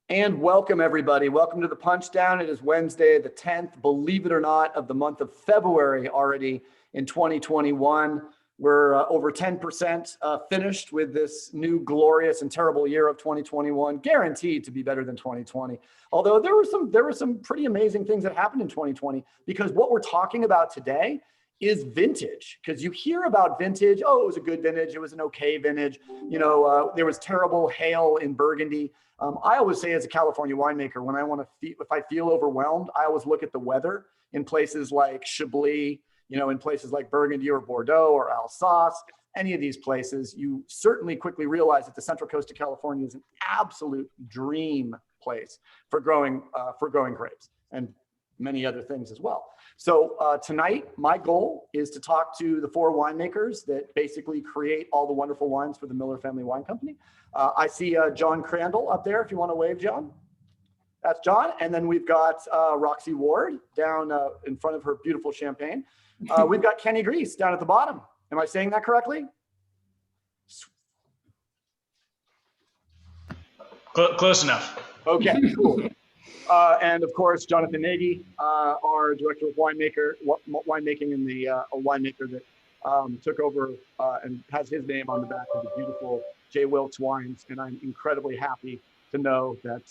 And welcome everybody. Welcome to the Punchdown. It is Wednesday, the 10th, believe it or not, of the month of February already in 2021. We're over 10% finished with this new glorious and terrible year of 2021, guaranteed to be better than 2020. Although there were some pretty amazing things that happened in 2020, because what we're talking about today is vintage. Because you hear about vintage, oh, it was a good vintage, it was an okay vintage, there was terrible hail in Burgundy. I always say, as a California winemaker, when I want to if I feel overwhelmed, I always look at the weather in places like Chablis, in places like Burgundy or Bordeaux or Alsace, any of these places. You certainly quickly realize that the Central Coast of California is an absolute dream place for growing grapes and many other things as well. So tonight, my goal is to talk to the four winemakers that basically create all the wonderful wines for the Miller Family Wine Company. I see John Crandall up there, if you want to wave, John. That's John. And then we've got Roxy Ward down in front of her beautiful champagne. We've got Kenny Grease down at the bottom. Am I saying that correctly? Close enough. Okay, cool. And of course, Jonathan Nagy, our director of winemaking, and the a winemaker that took over and has his name on the back of the beautiful J. Wilkes wines. And I'm incredibly happy to know that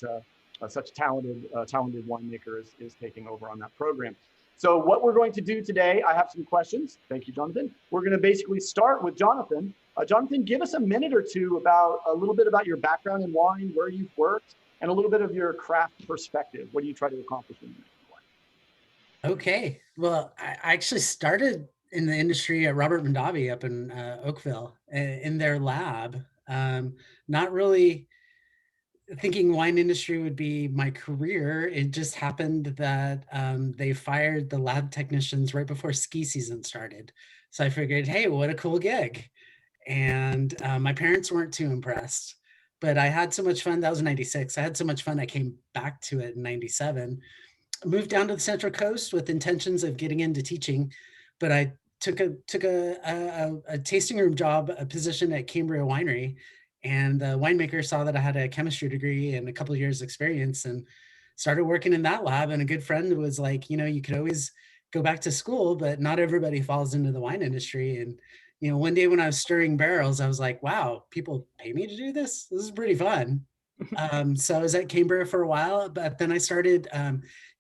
such a talented winemaker is taking over on that program. So what we're going to do today, I have some questions. Thank you, Jonathan. We're going to basically start with Jonathan. Jonathan, give us a minute or two about a little bit about your background in wine, where you've worked, and a little bit of your craft perspective. What do you try to accomplish in wine? Okay. Well, I actually started in the industry at Robert Mondavi up in Oakville in their lab. Not really thinking wine industry would be my career. It just happened that they fired the lab technicians right before ski season started. So I figured, hey, what a cool gig. And my parents weren't too impressed, but I had so much fun. That was 96. I had so much fun, I came back to it in 97. I moved down to the Central Coast with intentions of getting into teaching, but I took a tasting room job, a position at Cambria Winery. And the winemaker saw that I had a chemistry degree and a couple of years experience and started working in that lab. And a good friend was like, you could always go back to school, but not everybody falls into the wine industry. And, one day when I was stirring barrels, I was like, wow, people pay me to do this? This is pretty fun. So I was at Cambria for a while, but then I started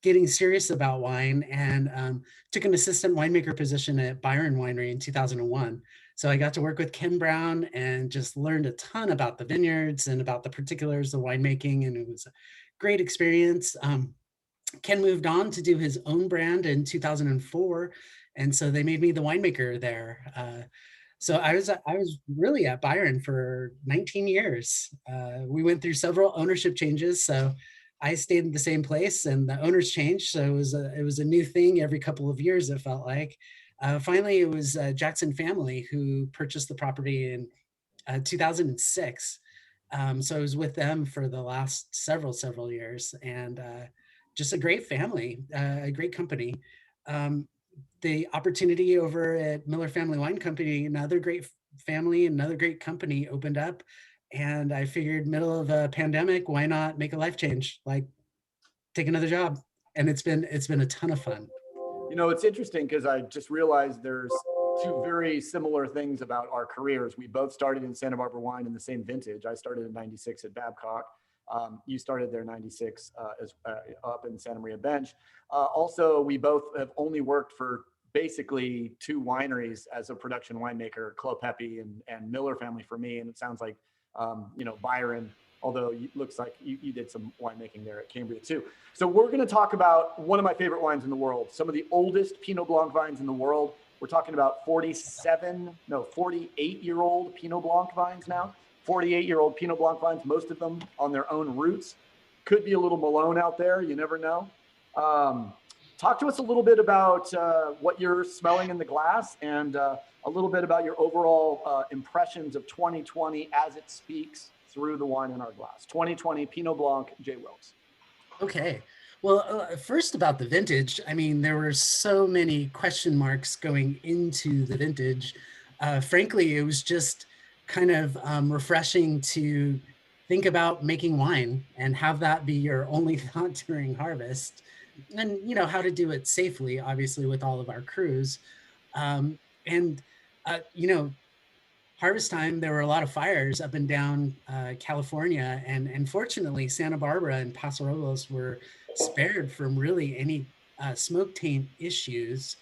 getting serious about wine and took an assistant winemaker position at Byron Winery in 2001. So I got to work with Ken Brown and just learned a ton about the vineyards and about the particulars of winemaking, and it was a great experience. Ken moved on to do his own brand in 2004, and so they made me the winemaker there. So I was really at Byron for 19 years. We went through several ownership changes, so I stayed in the same place, and the owners changed. So it was a new thing every couple of years, it felt like. Finally, it was Jackson family who purchased the property in 2006. So I was with them for the last several years, and just a great family, a great company. The opportunity over at Miller Family Wine Company, another great family, another great company opened up. And I figured, middle of a pandemic, why not make a life change? Like, take another job. And it's been a ton of fun. It's interesting because I just realized there's two very similar things about our careers. We both started in Santa Barbara Wine in the same vintage. I started in 96 at Babcock. You started there in 96 up in Santa Maria Bench. Also, we both have only worked for basically two wineries as a production winemaker, Clopepi and Miller Family for me. And it sounds like, Byron, although it looks like you did some winemaking there at Cambria too. So we're going to talk about one of my favorite wines in the world, some of the oldest Pinot Blanc vines in the world. We're talking about 48-year-old Pinot Blanc vines now. 48-year-old Pinot Blanc vines, most of them on their own roots. Could be a little Malone out there, you never know. Talk to us a little bit about what you're smelling in the glass and a little bit about your overall impressions of 2020 as it speaks through the wine in our glass. 2020 Pinot Blanc, J. Wilkes. Okay. Well, first about the vintage, I mean, there were so many question marks going into the vintage. Frankly, it was just kind of refreshing to think about making wine and have that be your only thought during harvest. And, you know, how to do it safely, obviously, with all of our crews. Um, and, you know, harvest time, there were a lot of fires up and down California, and fortunately, Santa Barbara and Paso Robles were spared from really any smoke taint issues.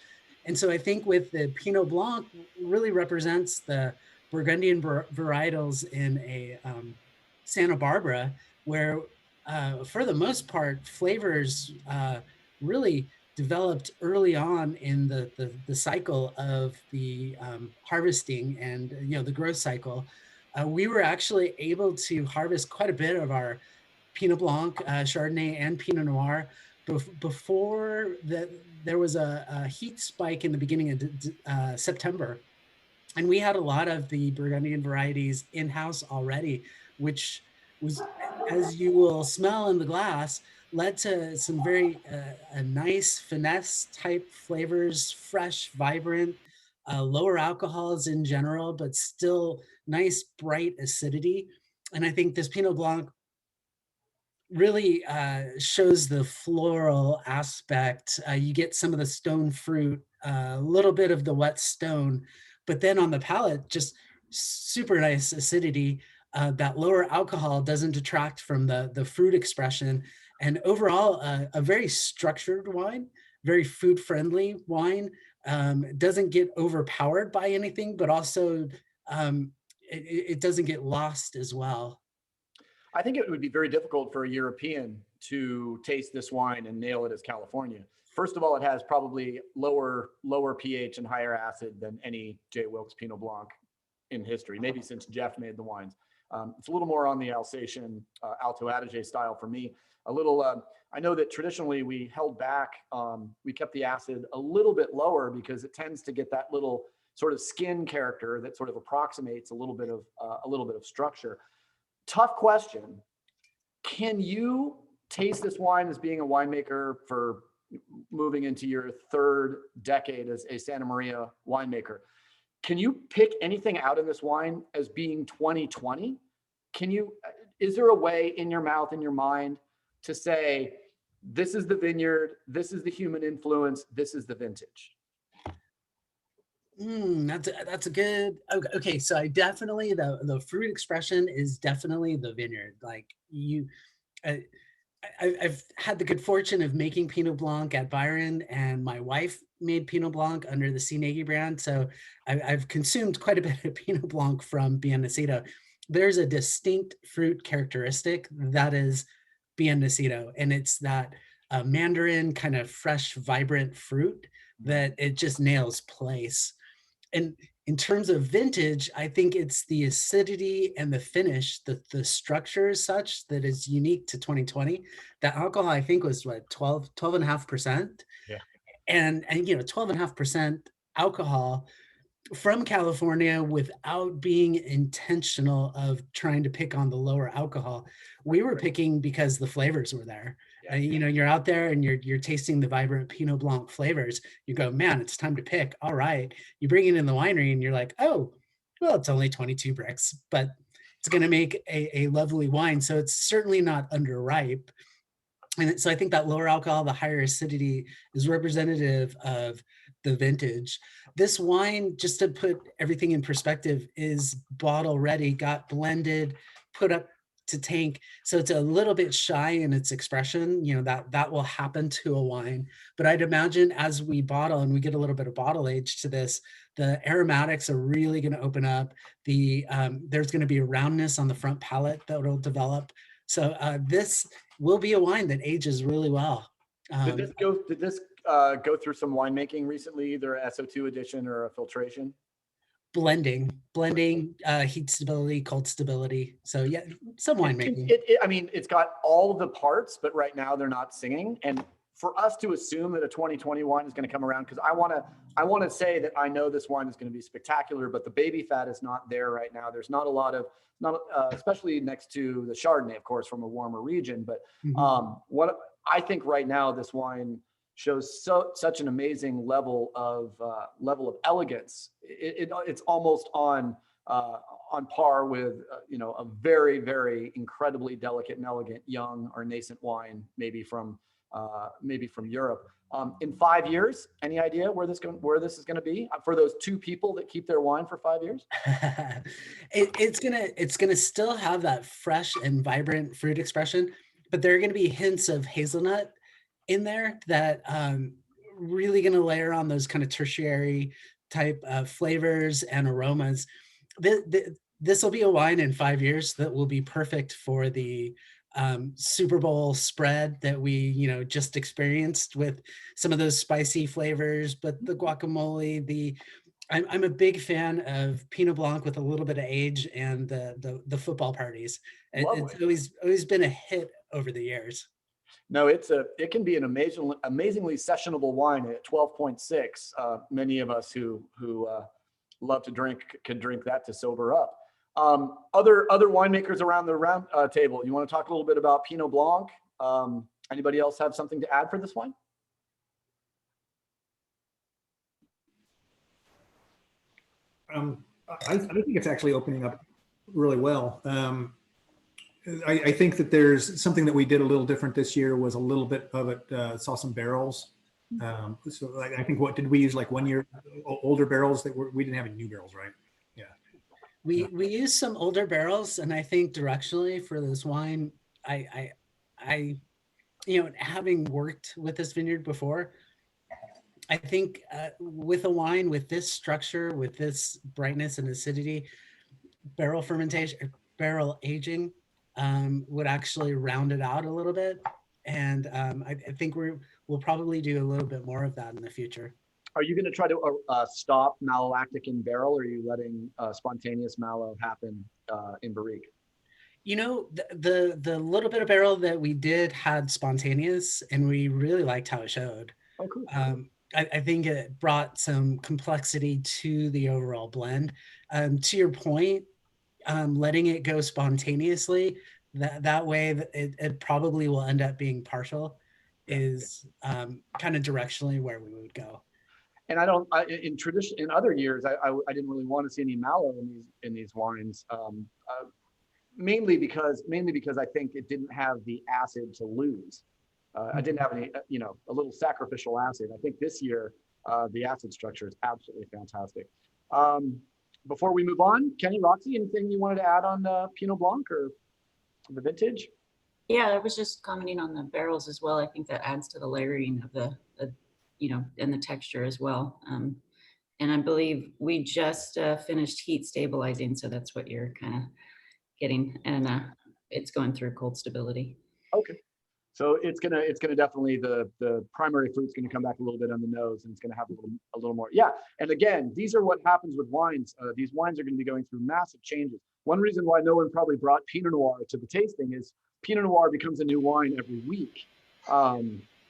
And so I think with the Pinot Blanc really represents the Burgundian varietals in a Santa Barbara, where for the most part, flavors really developed early on in the cycle of the harvesting and, you know, the growth cycle. We were actually able to harvest quite a bit of our Pinot Blanc, Chardonnay, and Pinot Noir before there was a heat spike in the beginning of September. And we had a lot of the Burgundian varieties in-house already, which was, as you will smell in the glass, led to some very a nice finesse type flavors, fresh, vibrant, lower alcohols in general, but still nice, bright acidity. And I think this Pinot Blanc really shows the floral aspect. You get some of the stone fruit, a little bit of the wet stone, but then on the palate, just super nice acidity. That lower alcohol doesn't detract from the fruit expression. And overall, a very structured wine, very food friendly wine. Doesn't get overpowered by anything, but also it doesn't get lost as well. I think it would be very difficult for a European to taste this wine and nail it as California. First of all, it has probably lower pH and higher acid than any J. Wilkes Pinot Blanc in history, maybe since Jeff made the wines. It's a little more on the Alsatian Alto Adige style for me. A little, I know that traditionally we held back, we kept the acid a little bit lower because it tends to get that little sort of skin character that sort of approximates a little bit of structure. Tough question. Can you taste this wine as being a winemaker for moving into your third decade as a Santa Maria winemaker? Can you pick anything out in this wine as being 2020? Is there a way in your mouth, in your mind, to say, this is the vineyard, this is the human influence, this is the vintage? That's a good. Okay, so I definitely the fruit expression is definitely the vineyard. Like you, I, I've had the good fortune of making Pinot Blanc at Byron, and my wife made Pinot Blanc under the C. Nagy brand. So I've consumed quite a bit of Pinot Blanc from Bien Nacido. There's a distinct fruit characteristic that is Bien Nacido, and it's that mandarin kind of fresh, vibrant fruit that it just nails place. And in terms of vintage, I think it's the acidity and the finish, the structure is such that is unique to 2020. The alcohol, I think, was what, 12.5%. Yeah. And you know, 12.5% alcohol from California without being intentional of trying to pick on the lower alcohol. We were picking because the flavors were there. Yeah. You know, you're out there and you're tasting the vibrant Pinot Blanc flavors. You go, man, it's time to pick. All right. You bring it in the winery and you're like, oh, well, it's only 22 bricks, but it's going to make a lovely wine. So it's certainly not underripe. And so I think that lower alcohol, the higher acidity is representative of the vintage. This wine, just to put everything in perspective, is bottle ready, got blended, put up to tank. So it's a little bit shy in its expression. You know, that will happen to a wine. But I'd imagine as we bottle and we get a little bit of bottle age to this, the aromatics are really going to open up. There's going to be a roundness on the front palate that will develop. So this will be a wine that ages really well. Did this go through some winemaking recently, either a SO2 addition or a filtration? Blending, heat stability, cold stability. So yeah, some winemaking. I mean, it's got all the parts, but right now they're not singing. And for us to assume that a 2020 wine is going to come around, because I want to say that I know this wine is going to be spectacular, but the baby fat is not there right now. There's not a lot of, especially next to the Chardonnay, of course, from a warmer region. But what I think right now, this wine shows such an amazing level of elegance. It's almost on on par with, a very, very incredibly delicate and elegant young or nascent wine, maybe from Europe. In 5 years, any idea where this is going to be for those two people that keep their wine for 5 years? It's gonna still have that fresh and vibrant fruit expression, but there are going to be hints of hazelnut in there that really going to layer on those kind of tertiary type of flavors and aromas. This will be a wine in 5 years that will be perfect for the Super Bowl spread that we just experienced with some of those spicy flavors, but the guacamole, I'm a big fan of Pinot Blanc with a little bit of age and the football parties. It's always been a hit over the years. No, it can be an amazingly sessionable wine at 12.6. Many of us who love to drink can drink that to sober up. Other winemakers around the round table, you want to talk a little bit about Pinot Blanc? Anybody else have something to add for this wine? I think it's actually opening up really well. I think that there's something that we did a little different this year was a little bit of it, saw some barrels. So I think, what did we use, like 1 year older barrels we didn't have any new barrels, right? Yeah. We used some older barrels, and I think directionally for this wine, I having worked with this vineyard before, I think with a wine with this structure, with this brightness and acidity, barrel fermentation, barrel aging would actually round it out a little bit. And I think we'll probably do a little bit more of that in the future. Are you going to try to stop malolactic in barrel, or are you letting spontaneous malo happen in barrique? The little bit of barrel that we did had spontaneous, and we really liked how it showed. Oh, cool. I think it brought some complexity to the overall blend. To your point, letting it go spontaneously, that way it probably will end up being partial, is kind of directionally where we would go. And in other years, I didn't really want to see any malo in these wines, mainly because I think it didn't have the acid to lose. I didn't have any, a little sacrificial acid. I think this year, the acid structure is absolutely fantastic. Before we move on, Kenny, Roxy, anything you wanted to add on Pinot Blanc or the vintage? Yeah, I was just commenting on the barrels as well. I think that adds to the layering of the and the texture as well. And I believe we just finished heat stabilizing, so that's what you're kind of getting, and it's going through cold stability. Okay. So it's gonna definitely, the primary fruit's gonna come back a little bit on the nose, and it's gonna have a little more. Yeah, and again, these are what happens with wines. These wines are gonna be going through massive changes. One reason why no one probably brought Pinot Noir to the tasting is Pinot Noir becomes a new wine every week.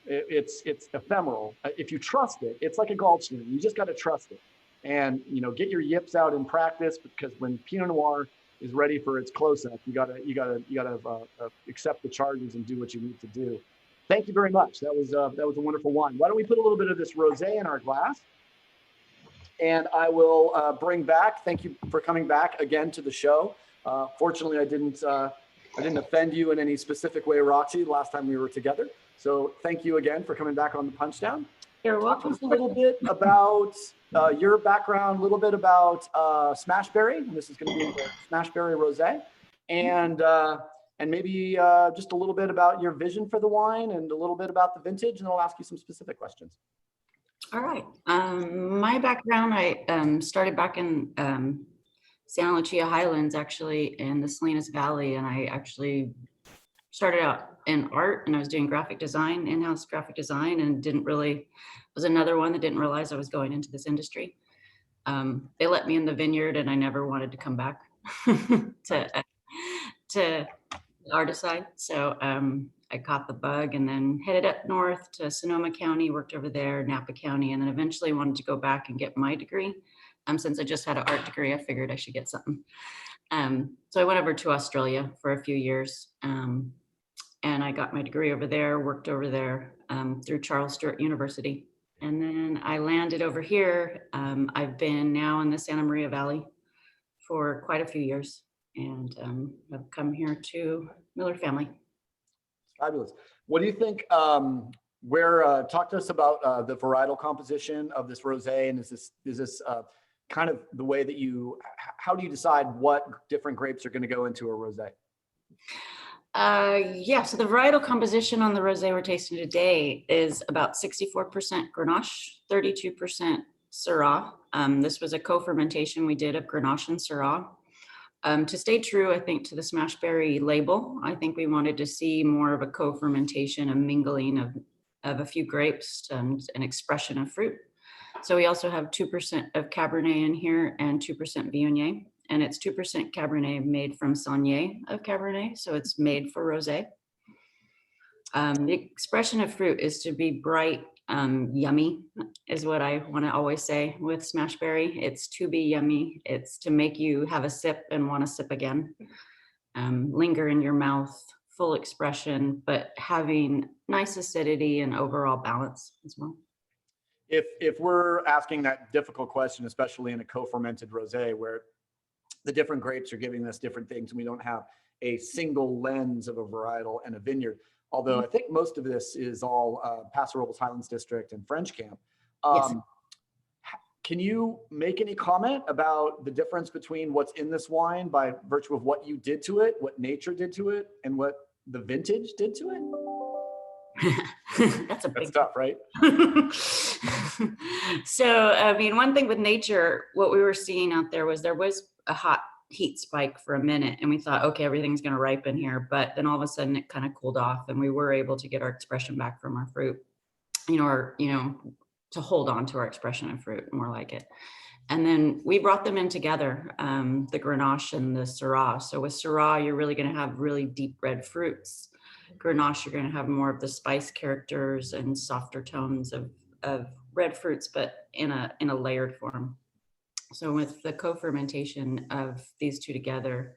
It's ephemeral. If you trust it, it's like a golf swing. You just got to trust it, and get your yips out in practice, because when Pinot Noir is ready for its close-up, you gotta accept the charges and do what you need to do. Thank you very much. That was a wonderful wine. Why don't we put a little bit of this rosé in our glass, and I will bring back. Thank you for coming back again to the show. Fortunately, I didn't offend you in any specific way, Roxy, last time we were together. So thank you again for coming back on the Punchdown. You're welcome. Talk to us a little bit about your background, a little bit about Smashberry. This is going to be the Smashberry Rosé, and maybe just a little bit about your vision for the wine and a little bit about the vintage, and I'll ask you some specific questions. All right. My background, I started back in Santa Lucia Highlands, actually, in the Salinas Valley, and I actually started out in art, and I was doing graphic design, in-house graphic design, and was another one that didn't realize I was going into this industry. They let me in the vineyard, and I never wanted to come back to the artist side. So I caught the bug and then headed up north to Sonoma County, worked over there, Napa County, and then eventually wanted to go back and get my degree. Since I just had an art degree, I figured I should get something. So I went over to Australia for a few years, and I got my degree over there, worked over there through Charles Sturt University. And then I landed over here. I've been now in the Santa Maria Valley for quite a few years, and I've come here to Miller Family. Fabulous. What do you think? Talk to us about the varietal composition of this rosé, and is this kind of the way that how do you decide what different grapes are going to go into a rosé? Yeah, so the varietal composition on the rosé we're tasting today is about 64% Grenache, 32% Syrah. This was a co-fermentation we did of Grenache and Syrah. To stay true, I think, to the Smashberry label, I think we wanted to see more of a co-fermentation, a mingling of a few grapes, and an expression of fruit. So we also have 2% of Cabernet in here and 2% Viognier, and it's 2% Cabernet made from Saunier of Cabernet, so it's made for rosé. The expression of fruit is to be bright, yummy, is what I want to always say with Smashberry. It's to be yummy. It's to make you have a sip and want to sip again. Linger in your mouth, full expression, but having nice acidity and overall balance as well. If we're asking that difficult question, especially in a co-fermented rosé, where the different grapes are giving us different things, and we don't have a single lens of a varietal and a vineyard, although I think most of this is all Paso Robles Highlands District and French Camp. Yes. Can you make any comment about the difference between what's in this wine by virtue of what you did to it, what nature did to it, and what the vintage did to it? That's a big stuff, right? So, I mean, one thing with nature, what we were seeing out there was a hot heat spike for a minute, and we thought, okay, everything's going to ripen here. But then all of a sudden it kind of cooled off, and we were able to get our expression back from our fruit, to hold on to our expression of fruit, more like it. And then we brought them in together, the Grenache and the Syrah. So with Syrah, you're really going to have really deep red fruits. Grenache, you're going to have more of the spice characters and softer tones of red fruits, but in a layered form. So with the co-fermentation of these two together,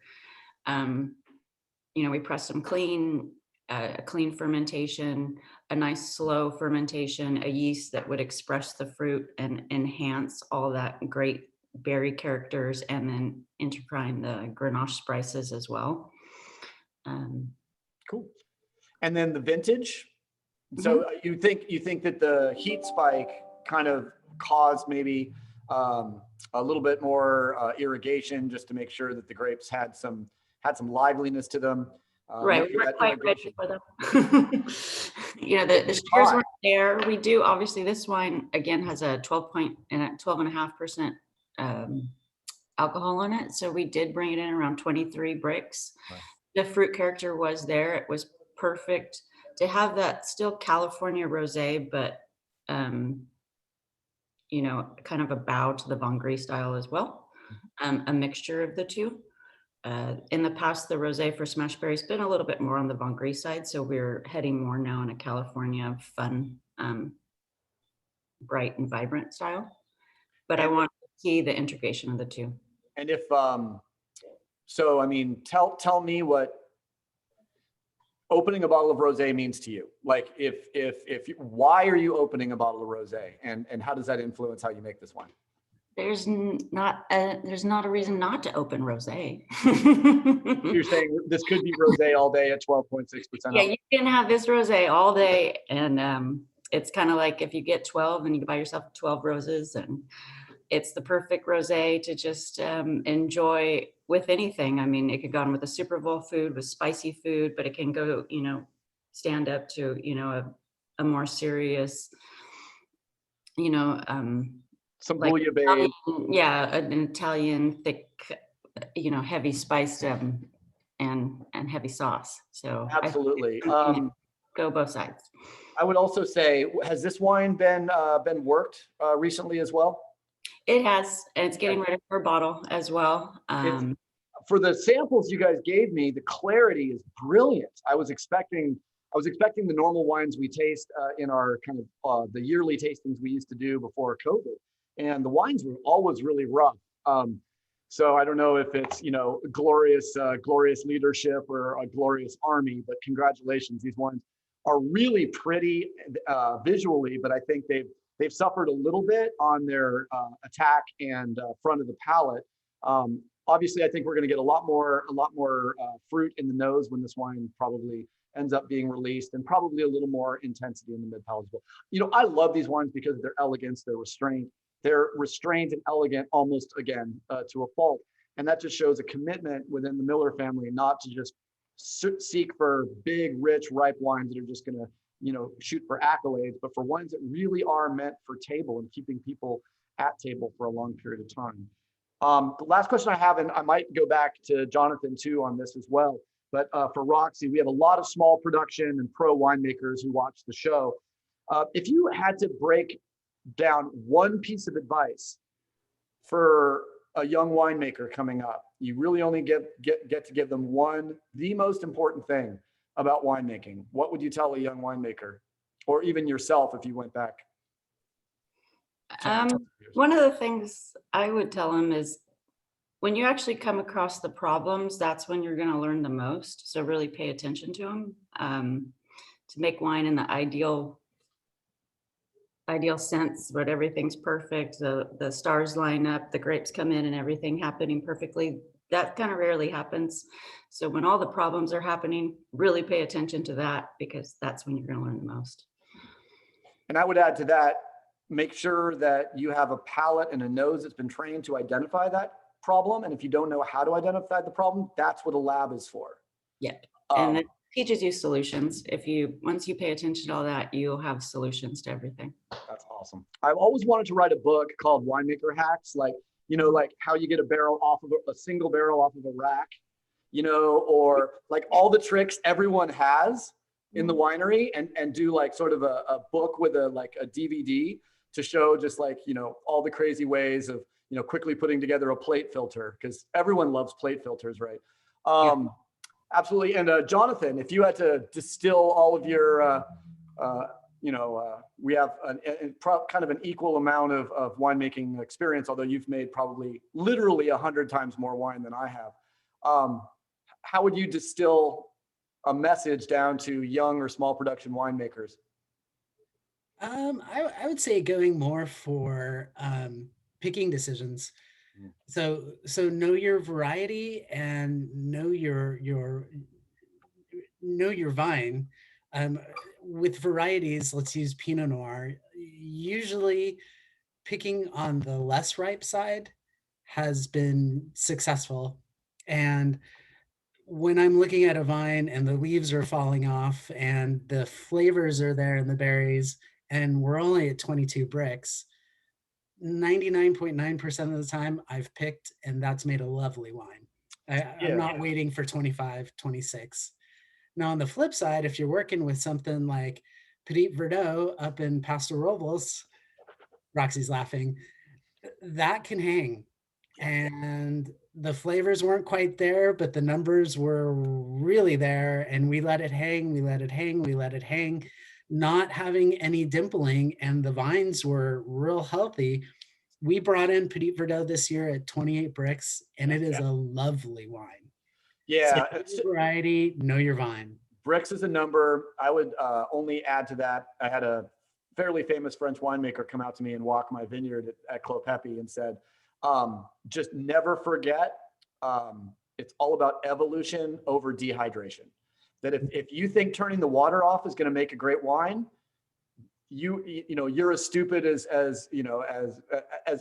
we pressed them clean, a clean fermentation, a nice slow fermentation, a yeast that would express the fruit and enhance all that great berry characters, and then intercrying the Grenache spices as well. Cool. And then the vintage. So you think that the heat spike kind of caused maybe a little bit more irrigation, just to make sure that the grapes had some liveliness to them. Right, we weren't quite ready for them. The sugars weren't there. We do, obviously, this wine again has a 12.5% alcohol on it. So we did bring it in around 23 bricks. Right. The fruit character was there. It was perfect to have that still California rosé, but kind of a bow to the Vin Gris style as well. A mixture of the two. In the past, the rosé for Smashberry has been a little bit more on the Vin Gris side, so we're heading more now in a California fun, bright and vibrant style. But I want to see the integration of the two. And if tell me what opening a bottle of rosé means to you. Like, why are you opening a bottle of rosé, and how does that influence how you make this wine? There's not a reason not to open rosé. You're saying this could be rosé all day at 12.6%. Yeah, you can have this rosé all day, and it's kind of like if you get 12 and you buy yourself 12 roses, and it's the perfect rosé to just enjoy with anything. I mean, it could go on with a Super Bowl food, with spicy food, but it can go, stand up to, a more serious, some like bouillabaisse. Yeah, an Italian thick, heavy spiced and heavy sauce. So absolutely, go both sides. I would also say, has this wine been worked recently as well? It has, and it's getting ready for a bottle as well. For the samples you guys gave me, the clarity is brilliant. I was expecting the normal wines we taste in our kind of the yearly tastings we used to do before COVID, and the wines were always really rough. So I don't know if it's glorious leadership or a glorious army, but congratulations, these wines are really pretty visually, but I think they've suffered a little bit on their attack and front of the palate. Obviously, I think we're going to get a lot more fruit in the nose when this wine probably ends up being released, and probably a little more intensity in the mid palate as well. You know, I love these wines because of their elegance, their restraint. They're restrained and elegant almost, again, to a fault. And that just shows a commitment within the Miller family not to just seek for big, rich, ripe wines that are just going to, you know, shoot for accolades, but for wines that really are meant for table and keeping people at table for a long period of time. The last question I have, and I might go back to Jonathan too on this as well, but for Roxy, we have a lot of small production and pro winemakers who watch the show. If you had to break down one piece of advice for a young winemaker coming up, you really only get to give them one, the most important thing about winemaking, what would you tell a young winemaker, or even yourself if you went back? One of the things I would tell them is when you actually come across the problems, that's when you're going to learn the most. So really pay attention to them. To make wine in the ideal sense, but everything's perfect, the stars line up, the grapes come in and everything happening perfectly. That kind of rarely happens. So when all the problems are happening, really pay attention to that, because that's when you're going to learn the most. And I would add to that, make sure that you have a palate and a nose that's been trained to identify that problem. And if you don't know how to identify the problem, that's what a lab is for. Yeah. And it teaches you solutions. Once you pay attention to all that, you'll have solutions to everything. That's awesome. I've always wanted to write a book called Winemaker Hacks, like, you know, like how you get a barrel off of a single barrel off of a rack, you know, or like all the tricks everyone has in the winery, and do like sort of a book with a DVD to show just like, you know, all the crazy ways of, you know, quickly putting together a plate filter, because everyone loves plate filters, right? Yeah. Absolutely. And Jonathan, if you had to distill all of your, we have kind of an equal amount of winemaking experience, although you've made probably literally 100 times more wine than I have. How would you distill a message down to young or small production winemakers? I would say going more for picking decisions. So know your variety and know your vine. With varieties, let's use Pinot Noir. Usually picking on the less ripe side has been successful. And when I'm looking at a vine and the leaves are falling off and the flavors are there in the berries, and we're only at 22 bricks, 99.9% of the time I've picked, and that's made a lovely wine. I'm not waiting for 25, 26. Now, on the flip side, if you're working with something like Petit Verdot up in Paso Robles, Roxy's laughing, that can hang. And the flavors weren't quite there, but the numbers were really there. And we let it hang, we let it hang, we let it hang, not having any dimpling. And the vines were real healthy. We brought in Petit Verdot this year at 28 bricks, and it is a lovely wine. Yeah. So variety, know your vine. Bricks is a number. I would only add to that. I had a fairly famous French winemaker come out to me and walk my vineyard at Clos Pepe and said, just never forget, it's all about evolution over dehydration. That if you think turning the water off is going to make a great wine, you're as stupid as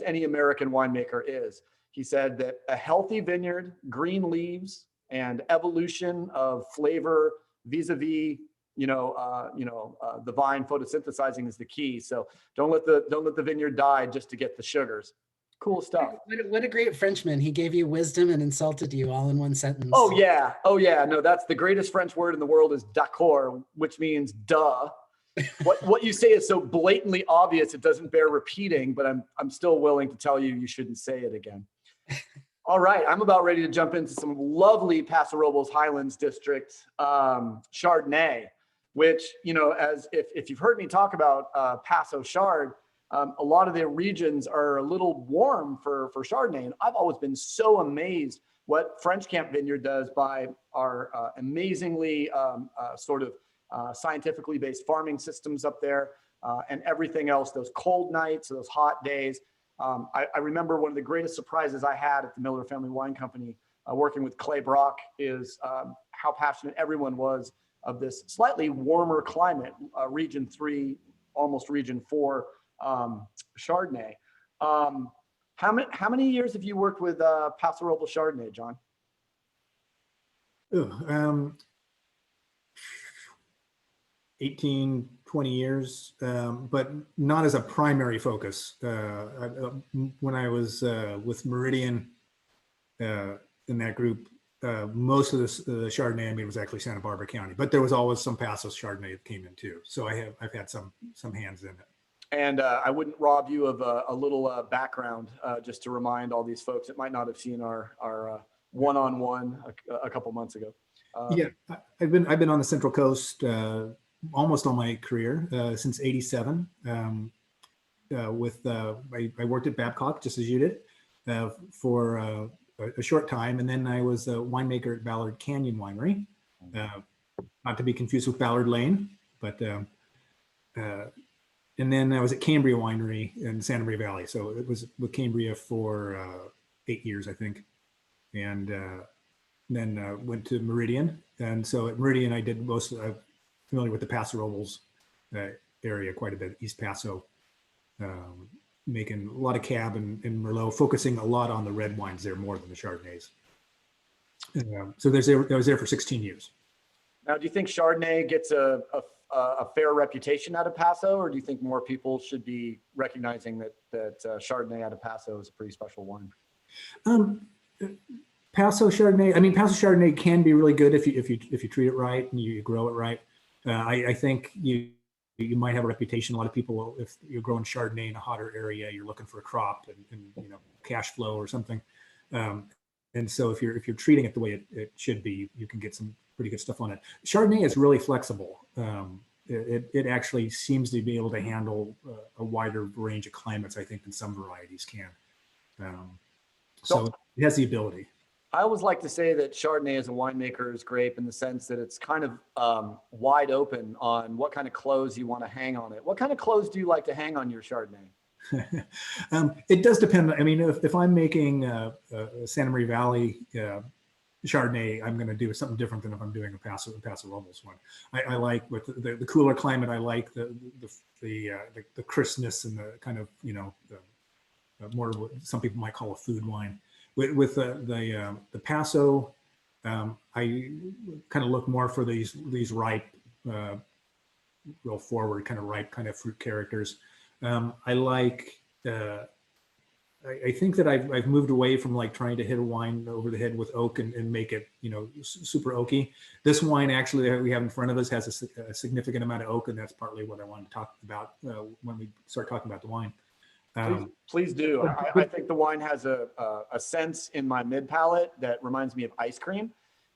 any American winemaker is. He said that a healthy vineyard, green leaves, and evolution of flavor vis-a-vis the vine photosynthesizing is the key. So don't let the vineyard die just to get the sugars. Cool stuff. What a great Frenchman. He gave you wisdom and insulted you all in one sentence. Oh yeah. No, that's the greatest French word in the world is d'accord, which means duh. What you say is so blatantly obvious it doesn't bear repeating, but I'm still willing to tell you shouldn't say it again. All right, I'm about ready to jump into some lovely Paso Robles Highlands District Chardonnay, which, as if you've heard me talk about Paso Chard, a lot of the regions are a little warm for Chardonnay. And I've always been so amazed what French Camp Vineyard does by our amazingly scientifically based farming systems up there and everything else, those cold nights, those hot days. I remember one of the greatest surprises I had at the Miller Family Wine Company, working with Clay Brock, is how passionate everyone was of this slightly warmer climate, region 3, almost region 4 Chardonnay. How many years have you worked with Paso Robles Chardonnay, John? Ooh, 18, 20 years, but not as a primary focus. When I was with Meridian in that group, most of the Chardonnay I made was actually Santa Barbara County, but there was always some Paso Chardonnay that came in too. So I've had some hands in it. And I wouldn't rob you of a little background, just to remind all these folks that might not have seen our one-on-one a couple months ago. Yeah, I've been on the Central Coast almost all my career, since '87. I worked at Babcock, just as you did, for a short time, and then I was a winemaker at Ballard Canyon Winery, not to be confused with Ballard Lane, but and then I was at Cambria Winery in Santa Maria Valley. So it was with Cambria for 8 years, I think, and then went to Meridian. And so at Meridian, I did most of, I'm familiar with the Paso Robles area quite a bit, East Paso, making a lot of Cab and Merlot, focusing a lot on the red wines there more than the Chardonnays. So I was there for 16 years. Now, do you think Chardonnay gets a fair reputation out of Paso, or do you think more people should be recognizing that Chardonnay out of Paso is a pretty special wine? Paso Chardonnay, I mean, Paso Chardonnay can be really good if you treat it right and you grow it right. I think you might have a reputation. A lot of people, if you're growing Chardonnay in a hotter area, you're looking for a crop and cash flow or something. And so if you're treating it the way it should be, you can get some pretty good stuff on it. Chardonnay is really flexible. It actually seems to be able to handle a wider range of climates, I think, than some varieties can. So it has the ability. I always like to say that Chardonnay is a winemaker's grape in the sense that it's kind of wide open on what kind of clothes you want to hang on it. What kind of clothes do you like to hang on your Chardonnay? It does depend. I mean, if I'm making a Santa Maria Valley Chardonnay, I'm going to do something different than if I'm doing a Paso Robles one. I like with the cooler climate. I like the crispness and the kind of the more what some people might call a food wine. With the Paso, I kind of look more for these ripe, real forward kind of ripe kind of fruit characters. I like. I think that I've moved away from like trying to hit a wine over the head with oak and make it super oaky. This wine actually that we have in front of us has a significant amount of oak, and that's partly what I wanted to talk about when we start talking about the wine. Please do. I think the wine has a sense in my mid palate that reminds me of ice cream.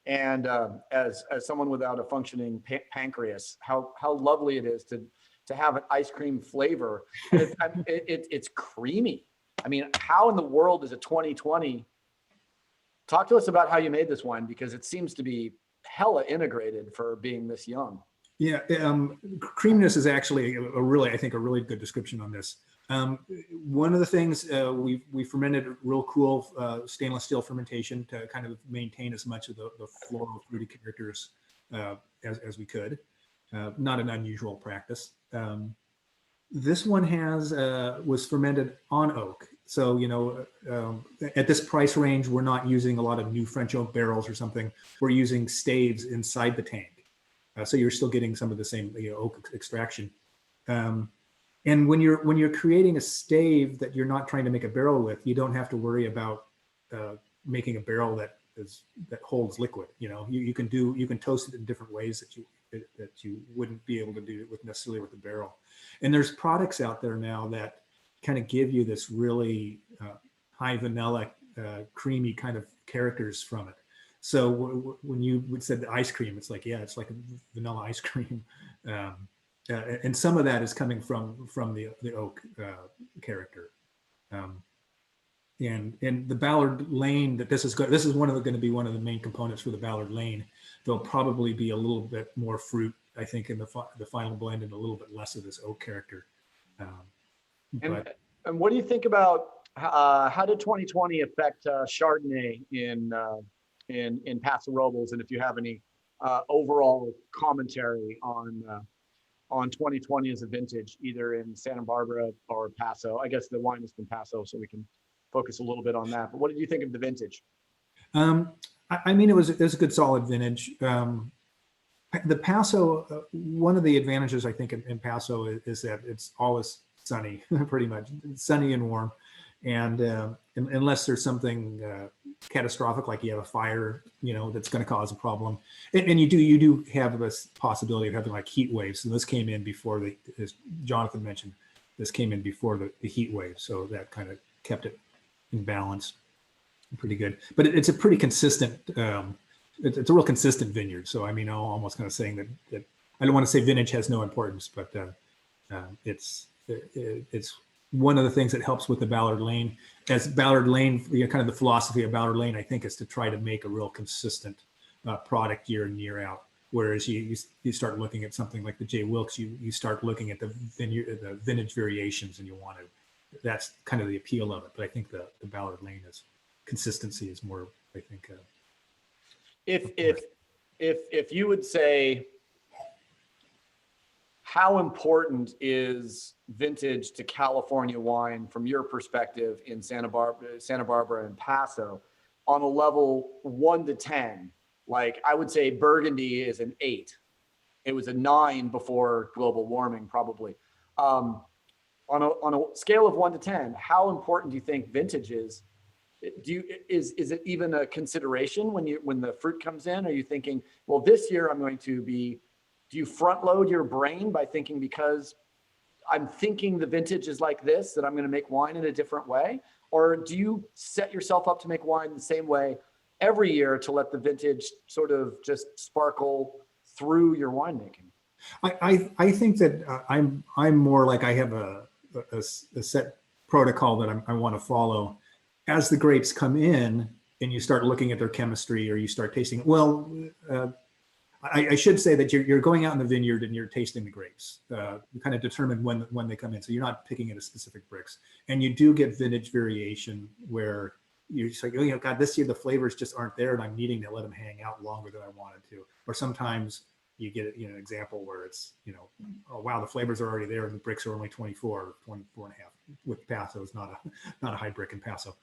And as someone without a functioning pancreas, how lovely it is to have an ice cream flavor. It's creamy. I mean, how in the world is a 2020? Talk to us about how you made this wine, because it seems to be hella integrated for being this young. Yeah, creaminess is actually a really good description on this. One of the things we fermented real cool stainless steel fermentation to kind of maintain as much of the floral fruity characters as we could. Not an unusual practice. This one was fermented on oak. So, at this price range, we're not using a lot of new French oak barrels or something. We're using staves inside the tank. So you're still getting some of the same oak extraction. And when you're creating a stave that you're not trying to make a barrel with, you don't have to worry about making a barrel that holds liquid. You can toast it in different ways that you wouldn't be able to do it necessarily with a barrel. And there's products out there now that kind of give you this really high vanilla, creamy kind of characters from it. So when you said the ice cream, it's like, yeah, it's like a vanilla ice cream. And some of that is coming from the oak character. And the Ballard Lane that this is going to be one of the main components for the Ballard Lane. There'll probably be a little bit more fruit, I think, in the final blend, and a little bit less of this oak character. And what do you think about how did 2020 affect Chardonnay in Paso Robles? And if you have any overall commentary on 2020 as a vintage, either in Santa Barbara or Paso. I guess the wine is from Paso, so we can focus a little bit on that. But what did you think of the vintage? I mean, it was a good solid vintage. The Paso, one of the advantages I think in Paso is that it's always sunny, pretty much sunny and warm. And unless there's something catastrophic, like you have a fire, that's going to cause a problem, and you do have this possibility of having like heat waves. And this came in before as Jonathan mentioned, this came in before the heat wave, so that kind of kept it in balance, pretty good. But it's a pretty consistent. It's a real consistent vineyard. So I mean, I'm almost kind of saying that I don't want to say vintage has no importance, but it's one of the things that helps with the Ballard Lane. As Ballard Lane, kind of the philosophy of Ballard Lane, I think, is to try to make a real consistent product year in, year out. Whereas you start looking at something like the J. Wilkes, you start looking at the vintage variations, and you want to. That's kind of the appeal of it. But I think the Ballard Lane consistency is more. I think. If you would say, how important is vintage to California wine from your perspective in Santa Barbara and Paso on a level 1 to 10? Like, I would say Burgundy is an 8. It was a 9 before global warming, probably. On a scale of 1 to 10, how important do you think vintage is? Is it even a consideration when the fruit comes in? Are you thinking, well, this year I'm going to be? Do you front load your brain by thinking, because I'm thinking the vintage is like this, that I'm going to make wine in a different way? Or do you set yourself up to make wine the same way every year to let the vintage sort of just sparkle through your winemaking? I think that I'm more like, I have a set protocol that I want to follow. As the grapes come in and you start looking at their chemistry, or you start tasting, I should say that you're going out in the vineyard and you're tasting the grapes. You kind of determine when they come in. So you're not picking at a specific bricks. And you do get vintage variation where you're just like, oh, God, this year the flavors just aren't there, and I'm needing to let them hang out longer than I wanted to. Or sometimes you get an example where it's, oh, wow, the flavors are already there and the bricks are only 24 or 24 and a half. With Paso, it's not a high brick in Paso.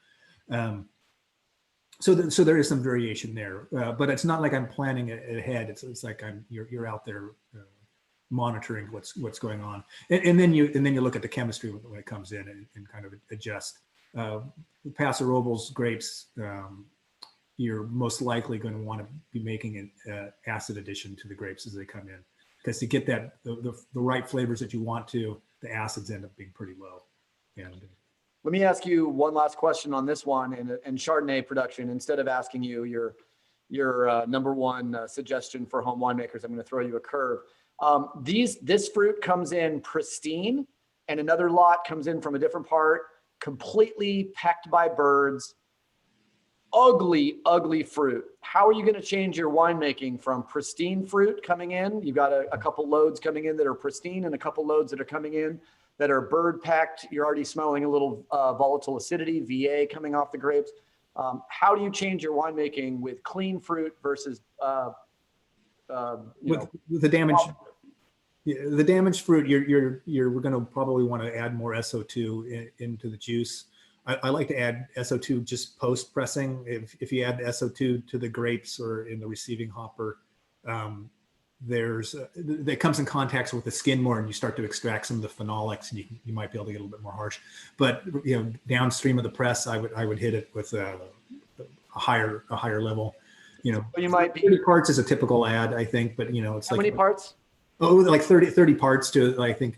So there is some variation there, but it's not like I'm planning it ahead. It's like you're out there monitoring what's going on, and then you look at the chemistry when it comes in and kind of adjust. Paso Robles grapes, you're most likely going to want to be making an acid addition to the grapes as they come in, because to get that the right flavors that you want to, the acids end up being pretty low. And let me ask you one last question on this one and Chardonnay production. Instead of asking you your number one suggestion for home winemakers, I'm going to throw you a curve. This fruit comes in pristine, and another lot comes in from a different part, completely pecked by birds. Ugly fruit. How are you going to change your winemaking from pristine fruit coming in? You've got a couple loads coming in that are pristine, and a couple loads that are coming in that are bird pecked. You're already smelling a little volatile acidity, VA coming off the grapes. How do you change your winemaking with clean fruit versus with the damage? The damaged fruit, you're going to probably want to add more SO2 into the juice. I like to add SO2 just post pressing. If you add the SO2 to the grapes or in the receiving hopper, that comes in contact with the skin more, and you start to extract some of the phenolics, and you might be able to get a little bit more harsh. But downstream of the press, I would hit it with a higher level. You might be 30 parts is a typical ad, I think, but it's how like many parts? Oh, like 30 parts to, I think.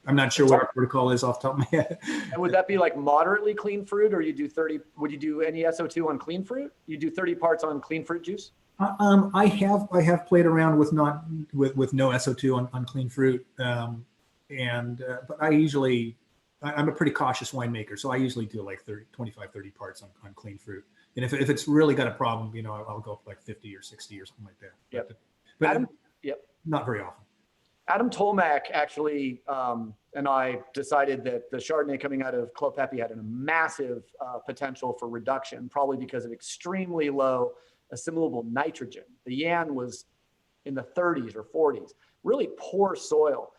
I'm not sure what our protocol is off the top of my head. And would that be like moderately clean fruit, or you do 30? Would you do any SO2 on clean fruit? You do 30 parts on clean fruit juice? I have played around with no SO2 on clean fruit, but I'm a pretty cautious winemaker, so I usually do like 25, 30 parts on clean fruit. And if it's really got a problem, I'll go like 50 or 60 or something like that. Yep. But Adam? Yep. Not very often. Adam Tolmack actually and I decided that the Chardonnay coming out of Clos Pepe had a massive potential for reduction, probably because of extremely low assimilable nitrogen. The Yan was in the 30s or 40s, really poor soil.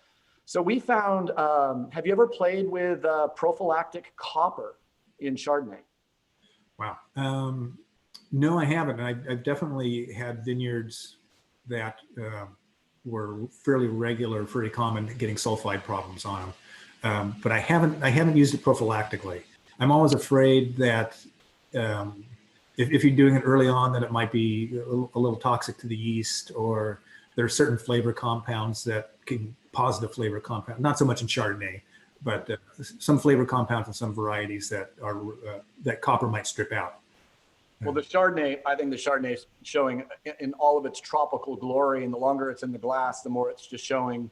So we found, have you ever played with prophylactic copper in Chardonnay? Wow. No, I haven't. I've definitely had vineyards that were fairly regular, pretty common, getting sulfide problems on them. But I haven't used it prophylactically. I'm always afraid that if you're doing it early on, that it might be a little toxic to the yeast, or there are certain flavor compounds that can positive flavor compound, not so much in Chardonnay, but some flavor compounds in some varieties that are that copper might strip out. Well, the Chardonnay, I think the Chardonnay is showing in all of its tropical glory, and the longer it's in the glass, the more it's just showing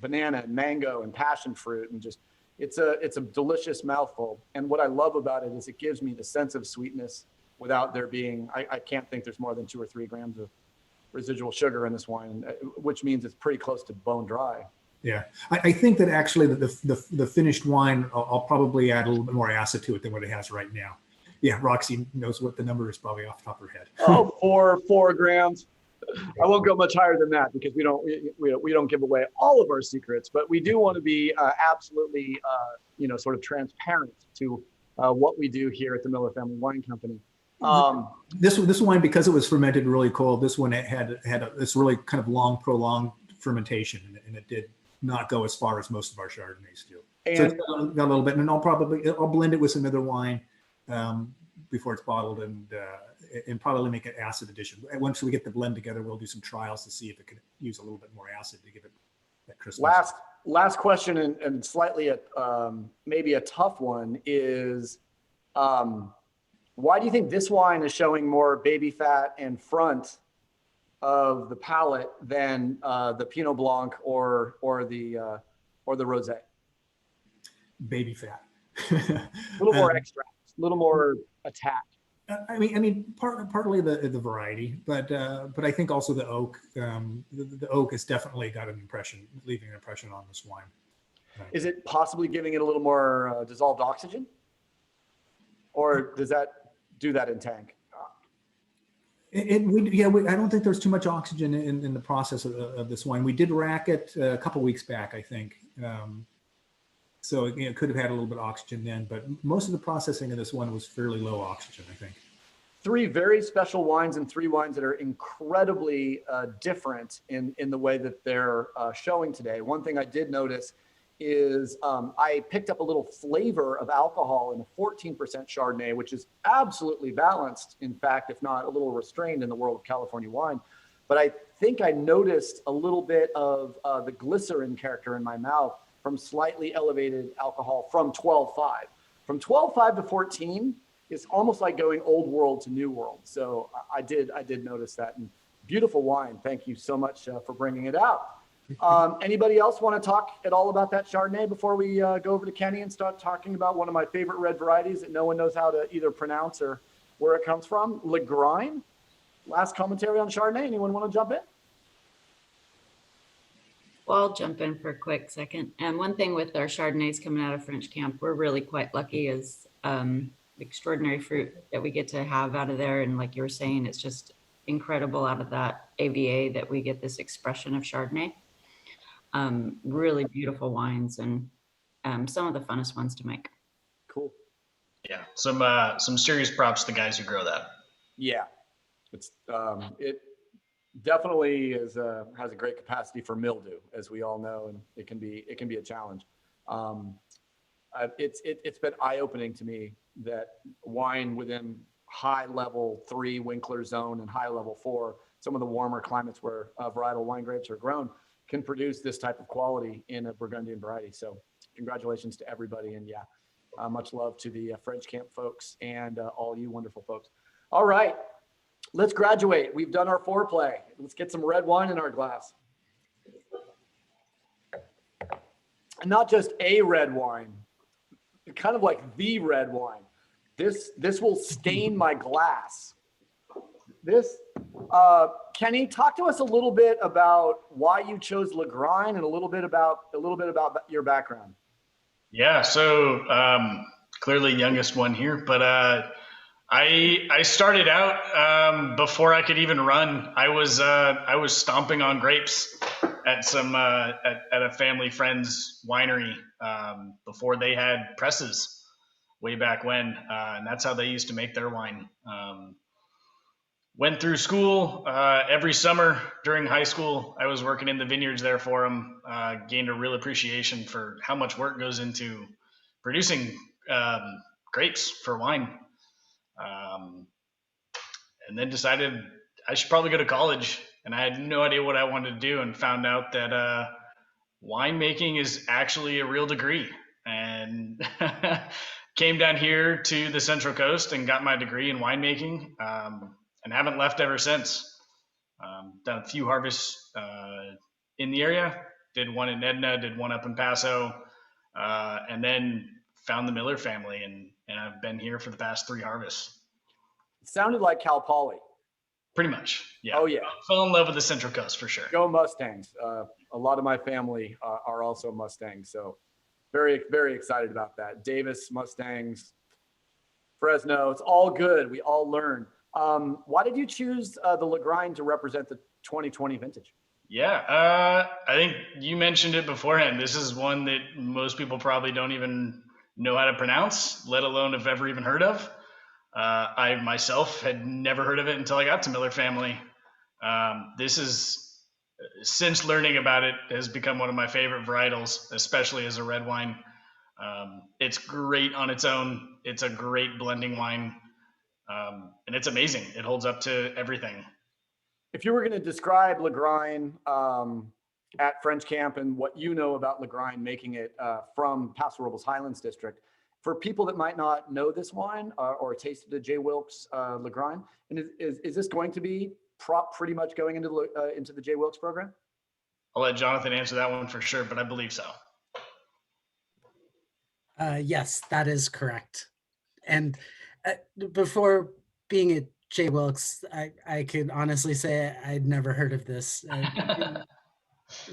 banana and mango and passion fruit, and just it's a delicious mouthful. And what I love about it is it gives me the sense of sweetness without there being, I can't think there's more than 2 or 3 grams of residual sugar in this wine, which means it's pretty close to bone dry. Yeah, I think that actually the finished wine, I'll probably add a little bit more acid to it than what it has right now. Yeah, Roxy knows what the number is probably off the top of her head. Oh, 4 grams. I won't go much higher than that because we don't give away all of our secrets, but we do want to be absolutely sort of transparent to what we do here at the Miller Family Wine Company. This wine, because it was fermented really cold, this one had this really kind of prolonged fermentation, and it did not go as far as most of our Chardonnays do. And so it's got a little bit, and I'll blend it with some other wine before it's bottled, and probably make an acid addition. Once we get the blend together, we'll do some trials to see if it could use a little bit more acid to give it that crispness. Last question, and slightly maybe a tough one is, why do you think this wine is showing more baby fat and front of the palate than the Pinot Blanc or the Rosé? Baby fat. A little more extract, a little more attack. I mean, partly the variety, but I think also the oak. The oak has definitely got leaving an impression on this wine. Is it possibly giving it a little more dissolved oxygen, or does that do that in tank? I don't think there's too much oxygen in the process of this wine. We did rack it a couple weeks back, I think. So it could have had a little bit of oxygen then, but most of the processing of this one was fairly low oxygen, I think. 3 very special wines, and 3 wines that are incredibly different in the way that they're showing today. One thing I did notice is I picked up a little flavor of alcohol in a 14% Chardonnay, which is absolutely balanced, in fact, if not a little restrained in the world of California wine. But I think I noticed a little bit of the glycerin character in my mouth from slightly elevated alcohol from 12.5. From 12.5 to 14 is almost like going old world to new world. So I did notice that. And beautiful wine. Thank you so much for bringing it out. Anybody else want to talk at all about that Chardonnay before we go over to Kenny and start talking about one of my favorite red varieties that no one knows how to either pronounce or where it comes from? Le Grind. Last commentary on Chardonnay. Anyone want to jump in? Well, I'll jump in for a quick second. And one thing with our Chardonnays coming out of French Camp, we're really quite lucky is extraordinary fruit that we get to have out of there. And like you were saying, it's just incredible out of that AVA that we get this expression of Chardonnay. Really beautiful wines, and some of the funnest ones to make. Cool. Yeah, some serious props to the guys who grow that. Yeah, it's it definitely has a great capacity for mildew, as we all know, and it can be a challenge. It's been eye-opening to me that wine within high level 3 Winkler zone and high level 4, some of the warmer climates where varietal wine grapes are grown, can produce this type of quality in a Burgundian variety. So congratulations to everybody. And much love to the French Camp folks and all you wonderful folks. All right, let's graduate. We've done our foreplay. Let's get some red wine in our glass. And not just a red wine, kind of like the red wine. This will stain my glass. this. Kenny, talk to us a little bit about why you chose LaGrind and a little bit about your background. Yeah, so clearly youngest one here, but I started out before I could even run. I was stomping on grapes at some at a family friend's winery before they had presses way back when, and that's how they used to make their wine. Went through school every summer during high school. I was working in the vineyards there for them. Gained a real appreciation for how much work goes into producing grapes for wine. And then decided I should probably go to college. And I had no idea what I wanted to do, and found out that winemaking is actually a real degree. And came down here to the Central Coast and got my degree in winemaking. And haven't left ever since. Done a few harvests in the area. Did one in Edna, did one up in Paso, and then found the Miller family, and I've been here for the past 3 harvests. It sounded like Cal Poly. Pretty much, yeah. Oh yeah. Fell in love with the Central Coast for sure. Go Mustangs. A lot of my family are also Mustangs, so very, very excited about that. Davis, Mustangs, Fresno, it's all good. We all learn. Why did you choose the LaGrind to represent the 2020 vintage? Yeah, I think you mentioned it beforehand. This is one that most people probably don't even know how to pronounce, let alone have ever even heard of. I myself had never heard of it until I got to Miller family. This is, since learning about it, has become one of my favorite varietals, especially as a red wine. It's great on its own. It's a great blending wine. And it's amazing. It holds up to everything. If you were going to describe LaGrind at French Camp and what you know about LaGrind making it from Paso Robles Highlands District, for people that might not know this wine or tasted the J. Wilkes LaGrind, and is this going to be pretty much going into the J. Wilkes program? I'll let Jonathan answer that one for sure, but I believe so. Yes, that is correct. And before being at J. Wilkes, I could honestly say I'd never heard of this.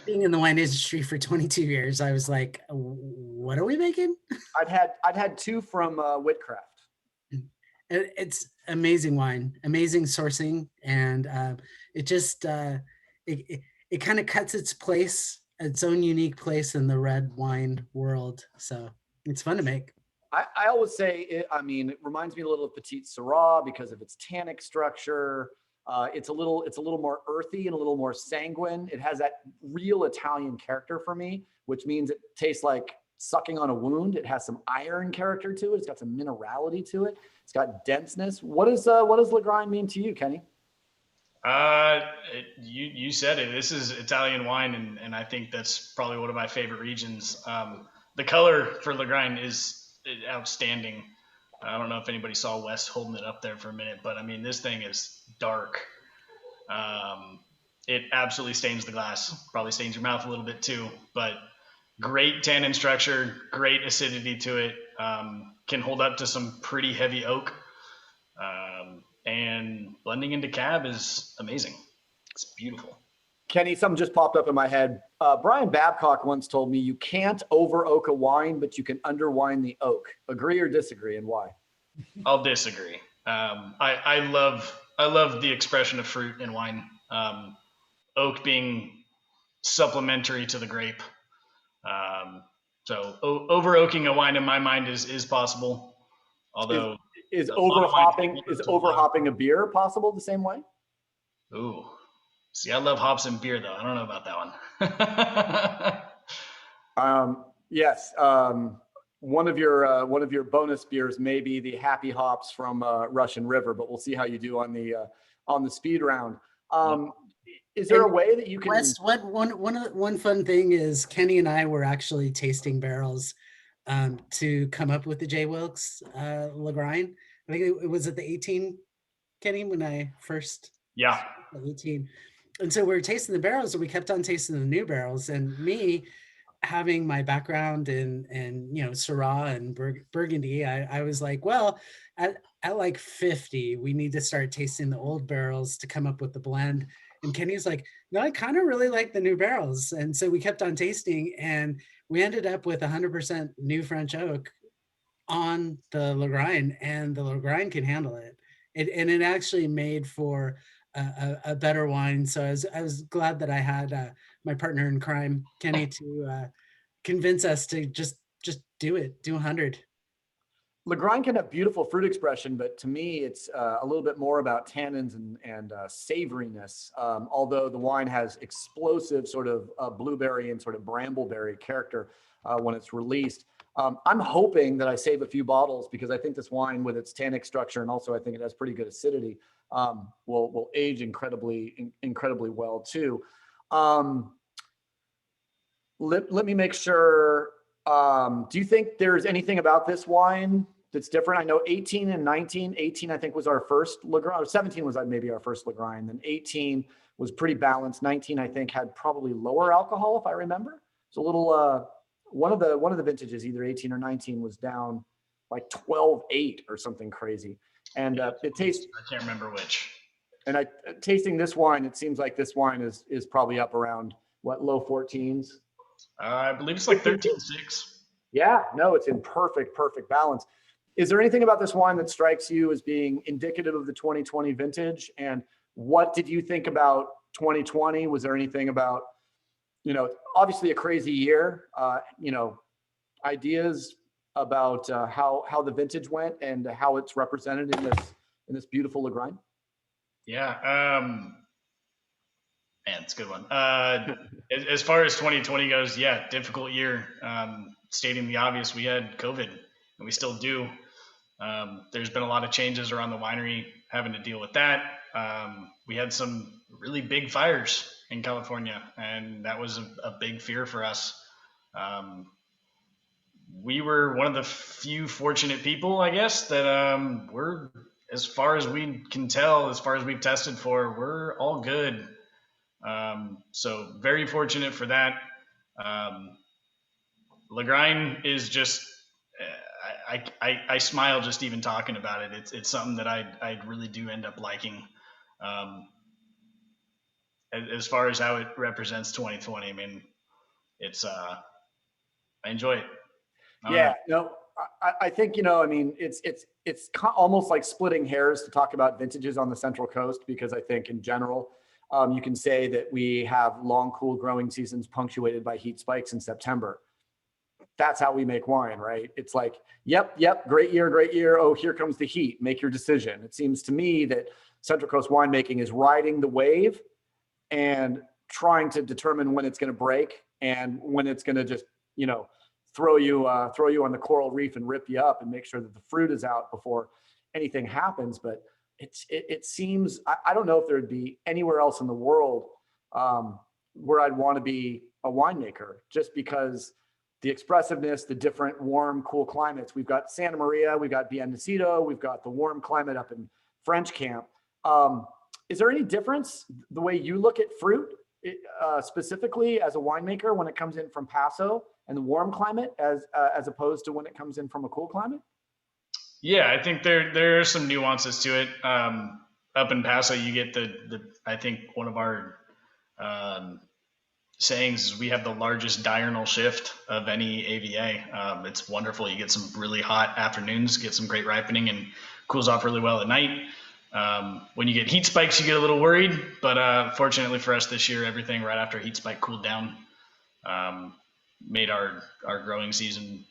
Being in the wine industry for 22 years, I was like, what are we making? I'd had 2 from Whitcraft. It's amazing wine, amazing sourcing, and it just it kind of cuts its own unique place in the red wine world. So it's fun to make. I always say it reminds me a little of Petite Syrah because of its tannic structure. It's a little more earthy and a little more sanguine. It has that real Italian character for me, which means it tastes like sucking on a wound. It has some iron character to it. It's got some minerality to it. It's got denseness. What does LaGrind mean to you, Kenny? You said it. This is Italian wine, and I think that's probably one of my favorite regions. The color for LaGrind is outstanding. I don't know if anybody saw Wes holding it up there for a minute, but I mean, this thing is dark. It absolutely stains the glass, probably stains your mouth a little bit too, but great tannin structure, great acidity to it, can hold up to some pretty heavy oak, and blending into cab is amazing. It's beautiful. Kenny, something just popped up in my head. Brian Babcock once told me you can't over oak a wine, but you can underwine the oak. Agree or disagree, and why? I'll disagree. I love the expression of fruit in wine. Oak being supplementary to the grape. So over oaking a wine in my mind is possible. Although is over hopping a beer possible the same way? Ooh. See, I love hops and beer, though. I don't know about that one. Yes. One of your bonus beers may be the Happy Hops from Russian River, but we'll see how you do on the speed round. Is there a way that you can? West, one fun thing is Kenny and I were actually tasting barrels to come up with the J. Wilkes LaGrind. I think it was at the 18, Kenny, when I first 18. And so we were tasting the barrels, and we kept on tasting the new barrels. And me, having my background in Syrah and Burgundy, I was like, well, at like 50, we need to start tasting the old barrels to come up with the blend. And Kenny's like, no, I kind of really like the new barrels. And so we kept on tasting, and we ended up with 100% new French oak on the Lagrein, and the Lagrein can handle it. And it actually made for a better wine. So I was glad that I had my partner in crime, Kenny, to convince us to just do it, do 100. Lagrein can have beautiful fruit expression, but to me, it's a little bit more about tannins and savoriness. Although the wine has explosive sort of blueberry and sort of brambleberry character when it's released. I'm hoping that I save a few bottles, because I think this wine, with its tannic structure, and also I think it has pretty good acidity, will age incredibly well too. Let me make sure. Do you think there's anything about this wine that's different? I know 18 and 19. 18, I think, was our first Lagrein, or 17 was maybe our first Lagrein. Then 18 was pretty balanced. 19, I think, had probably lower alcohol, if I remember. It's a little. One of the vintages, either 18 or 19, was down like 12.8 or something crazy. And it tastes. I can't remember which. And tasting this wine, it seems like this wine is probably up around what, low 14s. I believe it's like 13.6. Yeah, no, it's in perfect balance. Is there anything about this wine that strikes you as being indicative of the 2020 vintage? And what did you think about 2020? Was there anything about, obviously a crazy year, ideas about how the vintage went and how it's represented in this beautiful Lagrein? Yeah. Man, it's a good one. As far as 2020 goes, yeah, difficult year. Stating the obvious, we had COVID, and we still do. There's been a lot of changes around the winery, having to deal with that. We had some really big fires in California, and that was a big fear for us. We were one of the few fortunate people, I guess, that we're, as far as we can tell, as far as we've tested for, we're all good. So very fortunate for that. Lagrein is just, I smile just even talking about it. It's something that I really do end up liking. As far as how it represents 2020, I mean, it's, I enjoy it. Yeah, no, I think, it's almost like splitting hairs to talk about vintages on the Central Coast, because I think in general, you can say that we have long, cool growing seasons punctuated by heat spikes in September. That's how we make wine, right? It's like, yep, great year. Oh, here comes the heat. Make your decision. It seems to me that Central Coast winemaking is riding the wave and trying to determine when it's going to break and when it's going to just, throw you on the coral reef and rip you up and make sure that the fruit is out before anything happens. But it seems, I don't know if there'd be anywhere else in the world where I'd want to be a winemaker, just because the expressiveness, the different warm, cool climates. We've got Santa Maria, we've got Biennacido, we've got the warm climate up in French Camp. Is there any difference the way you look at fruit specifically as a winemaker when it comes in from Paso and the warm climate as opposed to when it comes in from a cool climate? Yeah, I think there are some nuances to it. Up in Paso, you get the I think one of our sayings is we have the largest diurnal shift of any AVA. It's wonderful. You get some really hot afternoons, get some great ripening, and cools off really well at night. When you get heat spikes, you get a little worried, but fortunately for us this year, everything right after heat spike cooled down, made our growing season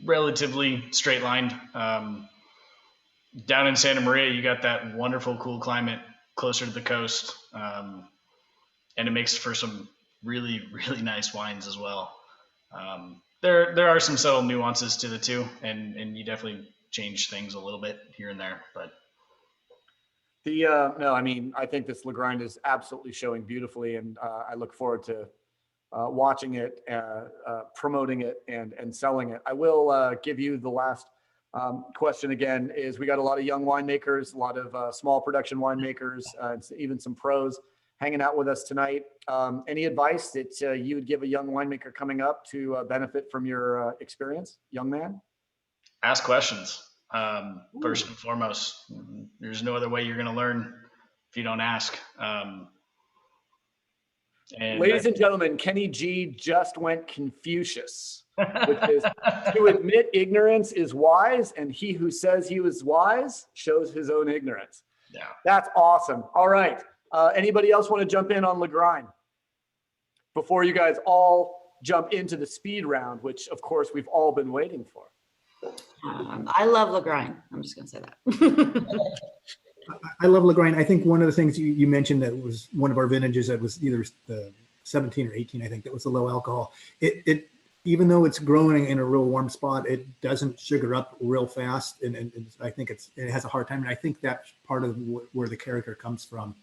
relatively straight lined. Down in Santa Maria, you got that wonderful cool climate closer to the coast, and it makes for some really, really nice wines as well. There are some subtle nuances to the two, and you definitely change things a little bit here and there, but no, I think this Lagrein is absolutely showing beautifully, and I look forward to watching it, promoting it, and selling it. I will give you the last question again. Is we got a lot of young winemakers, a lot of small production winemakers, even some pros hanging out with us tonight. Any advice that you would give a young winemaker coming up to benefit from your experience, young man? ask questions. First and foremost. There's no other way you're going to learn if you don't ask. Ladies and gentlemen, Kenny G just went Confucius, which is to admit ignorance is wise, and he who says he was wise shows his own ignorance. Yeah. That's awesome. All right. Anybody else want to jump in on Lagrind before you guys all jump into the speed round, which of course we've all been waiting for? I love Lagrind. I'm just going to say that. I love Lagrind. I think one of the things you mentioned that was one of our vintages that was either the 17 or 18, I think, that was the low alcohol. It even though it's growing in a real warm spot, it doesn't sugar up real fast, and I think it has a hard time. And I think that's part of where the character comes from.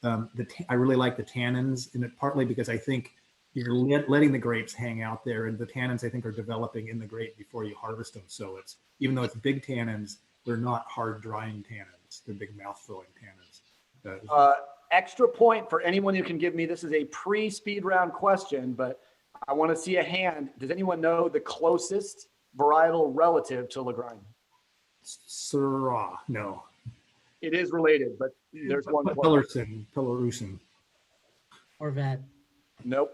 I really like the tannins, and partly because I think you're letting the grapes hang out there, and the tannins I think are developing in the grape before you harvest them. So it's, even though it's big tannins, they're not hard drying tannins. They're big mouth filling tannins. Extra point for anyone who can give me, this is a pre-speed round question, but I want to see a hand. Does anyone know the closest varietal relative to Lagrind? Syrah, no. It is related, but there's one. Pillarusin. Orvat. Nope.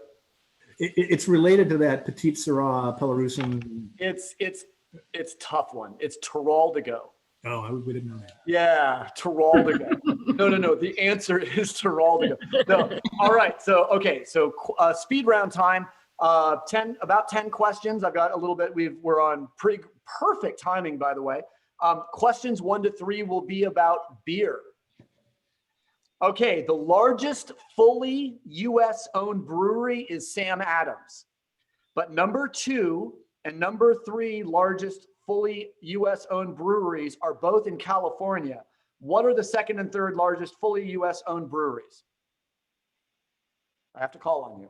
It's related to that Petite Syrah, Pillarusin. It's tough one. It's Teraldigo. Oh, we didn't know that. Yeah, Teraldigo. No. The answer is Teraldigo. No. All right. So, okay. So speed round time. About 10 questions. I've got a little bit. We're on pretty perfect timing, by the way. Questions 1 to 3 will be about beer. Okay. The largest fully U.S. owned brewery is Sam Adams, but number 2 and number 3 largest fully U.S. owned breweries are both in California. What are the second and third largest fully U.S. owned breweries? I have to call on you.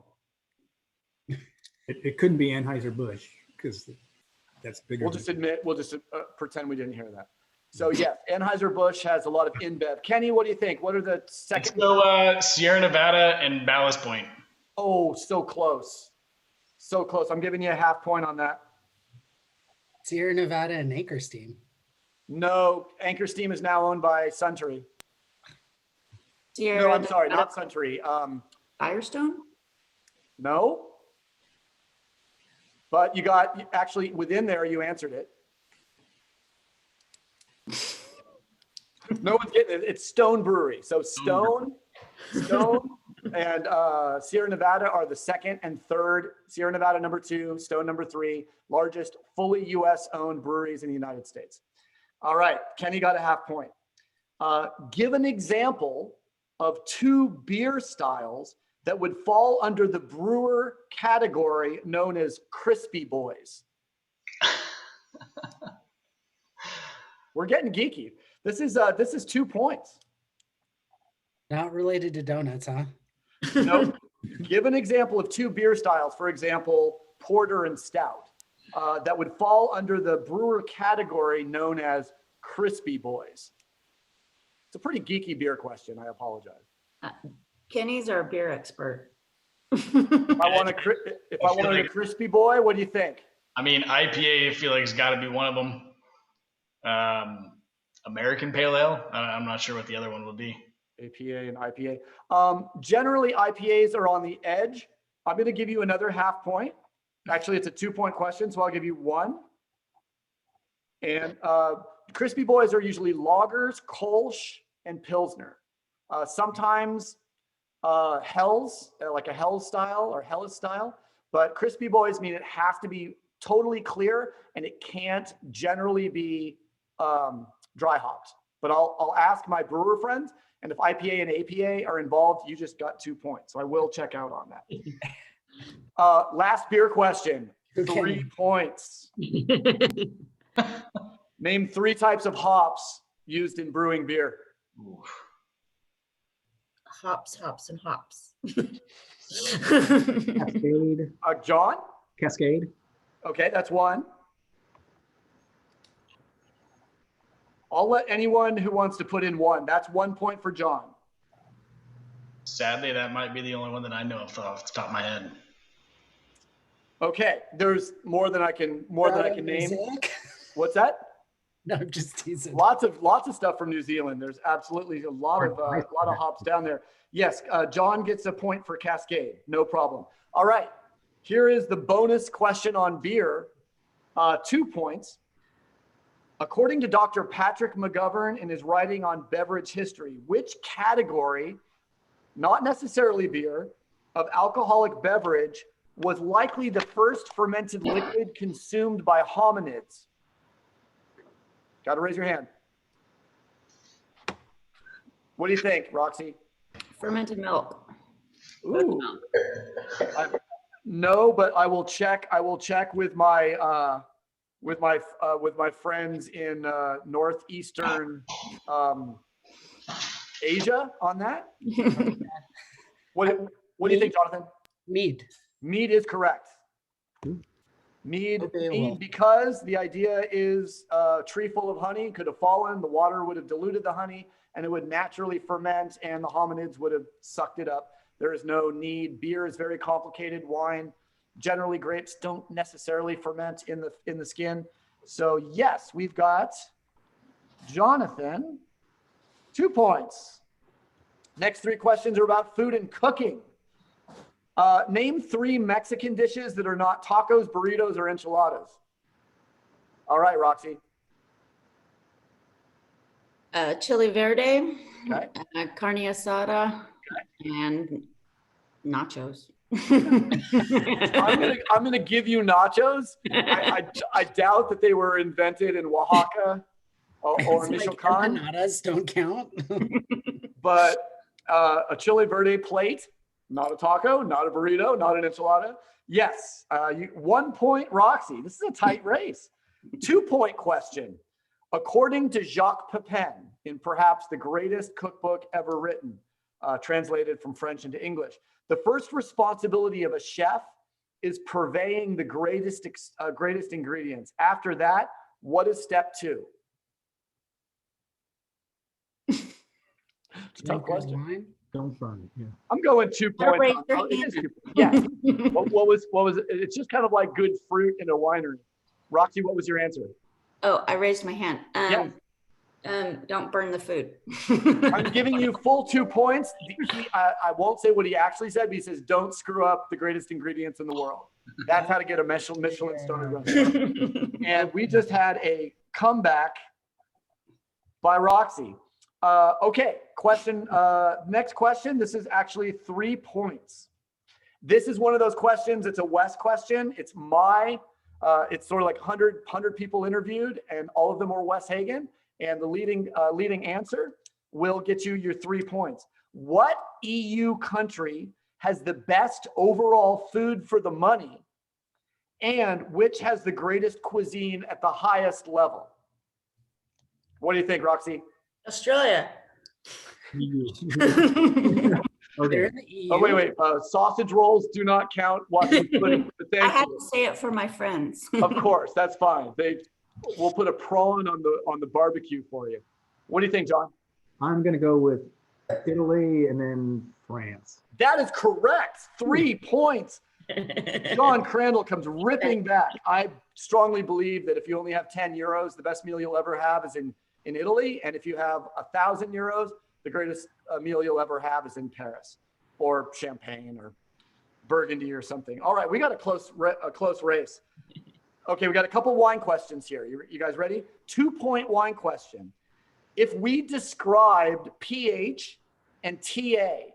It couldn't be Anheuser-Busch because that's bigger. We'll just pretend we didn't hear that. So yes, Anheuser-Busch has a lot of InBev. Kenny, what do you think? What are the second? So Sierra Nevada and Ballast Point. Oh, so close. So close. I'm giving you a half point on that. Sierra Nevada and Anchor Steam. No, Anchor Steam is now owned by Suntory. Sierra No, I'm sorry, not Suntory. Firestone? No. But you got, actually within there, you answered it. No one's getting it. It's Stone Brewery. So Stone and Sierra Nevada are the second and third. Sierra Nevada number 2, Stone number 3, largest fully U.S. owned breweries in the United States. All right, Kenny got a half point. Give an example of 2 beer styles that would fall under the brewer category known as Crispy Boys. We're getting geeky. This is 2 points. Not related to donuts, huh? Nope. Give an example of 2 beer styles, for example, porter and stout, that would fall under the brewer category known as Crispy Boys. It's a pretty geeky beer question. I apologize. Kenny's our beer expert. If I wanted a Crispy Boy, what do you think? I mean, IPA, I feel like it's got to be one of them. American Pale Ale. I'm not sure what the other one would be. APA and IPA. Generally, IPAs are on the edge. I'm going to give you another half point. Actually, it's a 2-point question, so I'll give you 1. And Crispy Boys are usually lagers, Kolsch, and Pilsner. Sometimes Hells, like a Hells style or Helles style, but Crispy Boys mean it has to be totally clear and it can't generally be dry hopped. But I'll ask my brewer friends, and if IPA and APA are involved, you just got 2 points. So I will check out on that. Last beer question, 3 points. Name 3 types of hops used in brewing beer. Hops, and hops. Cascade. John? Cascade. Okay, that's 1. I'll let anyone who wants to put in 1. That's 1 point for John. Sadly, that might be the only one that I know off the top of my head. Okay, there's more than I can name. What's that? No, I'm just teasing. Lots of stuff from New Zealand. There's absolutely a lot of hops down there. Yes, John gets a point for Cascade. No problem. All right, here is the bonus question on beer. 2 points. According to Dr. Patrick McGovern in his writing on beverage history, which category, not necessarily beer, of alcoholic beverage was likely the first fermented liquid consumed by hominids? Got to raise your hand. What do you think, Roxy? Fermented milk. Ooh. No, but I will check. I will check with my friends in northeastern Asia on that. What do you think, Jonathan? Mead. Mead is correct. Mead, because the idea is a tree full of honey could have fallen, the water would have diluted the honey, and it would naturally ferment, and the hominids would have sucked it up. There is no need. Beer is very complicated. Wine, generally grapes don't necessarily ferment in the skin. So yes, we've got Jonathan, 2 points. Next 3 questions are about food and cooking. Name 3 Mexican dishes that are not tacos, burritos, or enchiladas. All right, Roxy. Chili verde, Okay. carne asada, and nachos. I'm gonna give you nachos. I doubt that they were invented in Oaxaca or Michoacan. Empanadas don't count. But a chili verde plate, not a taco, not a burrito, not an enchilada. Yes, 1 point, Roxy. This is a tight race. 2 point question. According to Jacques Pepin, in perhaps the greatest cookbook ever written, translated from French into English, the first responsibility of a chef is purveying the greatest ingredients. After that, what is step 2? It's a tough question. Wine? Don't burn it. Yeah. I'm going 2 points. Raise your hand. Yeah. What was it? It's just kind of like good fruit in a winery. Roxy, what was your answer? Oh, I raised my hand. Yeah. Don't burn the food. I'm giving you full 2 points. I won't say what he actually said, but he says, don't screw up the greatest ingredients in the world. That's how to get a Michelin star restaurant. And we just had a comeback by Roxy. Okay, next question. This is actually 3 points. This is one of those questions. It's a Wes question. It's sort of like 100 people interviewed, and all of them are Wes Hagen. And the leading answer will get you your 3 points. What EU country has the best overall food for the money, and which has the greatest cuisine at the highest level? What do you think, Roxy? Australia. Okay. Oh, wait. Sausage rolls do not count. Thank I had you. to say it for my friends. Of course, that's fine. We'll put a prawn on the barbecue for you. What do you think, John? I'm going to go with Italy and then France. That is correct. 3 points. John Crandall comes ripping back. I strongly believe that if you only have 10 euros, the best meal you'll ever have is in Italy. And if you have 1,000 euros, the greatest meal you'll ever have is in Paris or Champagne or Burgundy or something. All right, we got a close race. Okay, we got a couple wine questions here. You guys ready? 2 point wine question. If we described pH and TA,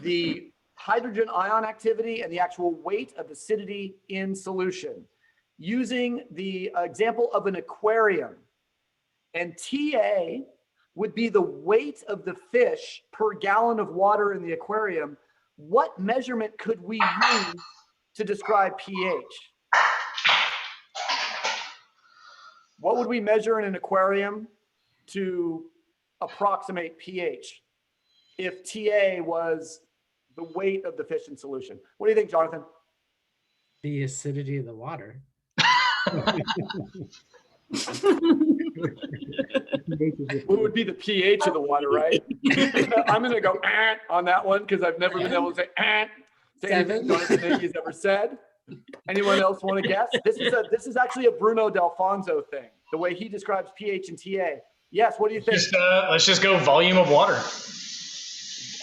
the hydrogen ion activity and the actual weight of acidity in solution, using the example of an aquarium, and TA would be the weight of the fish per gallon of water in the aquarium, what measurement could we use to describe pH? What would we measure in an aquarium to approximate pH if TA was the weight of the fish in solution? What do you think, Jonathan? The acidity of the water. What would be the pH of the water, right? I'm going to go on that one because I've never been able to say anything Jonathan Nagy's ever said. Anyone else want to guess? This is actually a Bruno D'Alfonso thing. the way he describes pH and TA. Yes, what do you think? Let's just go volume of water.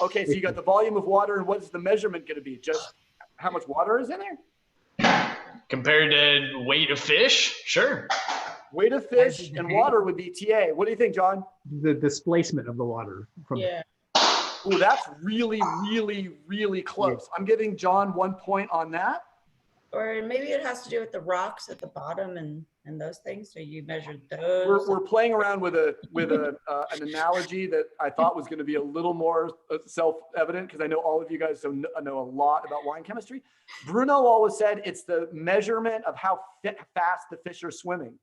Okay, so you got the volume of water, and what is the measurement going to be? Just how much water is in there? Compared to weight of fish? Sure. Weight of fish and water would be TA. What do you think, John? The displacement of the water from Yeah. Oh, that's really, really, really close. I'm giving John 1 point on that. Or maybe it has to do with the rocks at the bottom and those things. So you measured those. We're playing around with an analogy that I thought was going to be a little more self-evident, because I know all of you guys know a lot about wine chemistry. Bruno always said it's the measurement of how fast the fish are swimming,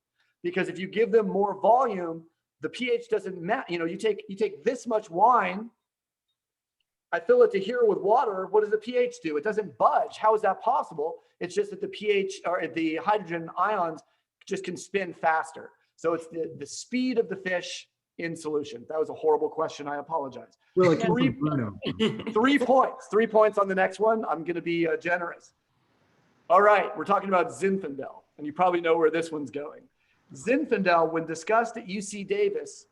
because if you give them more volume, the pH doesn't matter. You know, you take this much wine, I fill it to here with water. What does the pH do? It doesn't budge. How is that possible? It's just that the pH or the hydrogen ions just can spin faster. So it's the speed of the fish in solution. That was a horrible question. I apologize. Well, it came from Bruno. 3 points. 3 points on the next one. I'm going to be generous. All right. We're talking about Zinfandel, and you probably know where this one's going. Zinfandel, when discussed at UC Davis,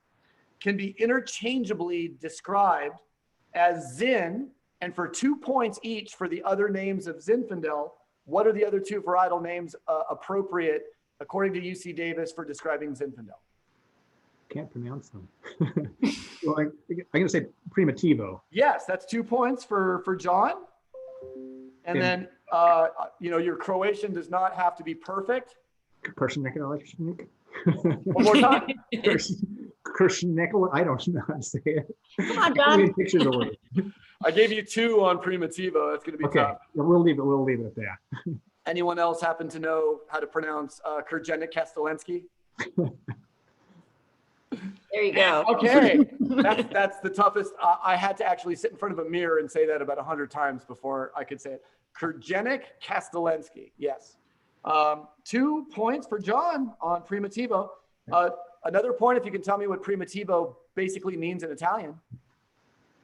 can be interchangeably described as Zin, and for 2 points each for the other names of Zinfandel, what are the other two varietal names appropriate according to UC Davis for describing Zinfandel? Can't pronounce them. Well, I'm going to say Primitivo. Yes, that's 2 points for John. And then, you know, your Croatian does not have to be perfect. Kršnik. One more time. Kršnik. I don't know how to say it. Come on, John. Pictures of it. I gave you 2 on Primitivo. That's going to be Okay, tough. we'll leave it at that. Anyone else happen to know how to pronounce Kurjenik Kasteleński? There you go. Okay, that's the toughest. I had to actually sit in front of a mirror and say that about 100 times before I could say it. Kurjenik Kasteleński, yes. 2 points for John on Primitivo. Another point if you can tell me what Primitivo basically means in Italian.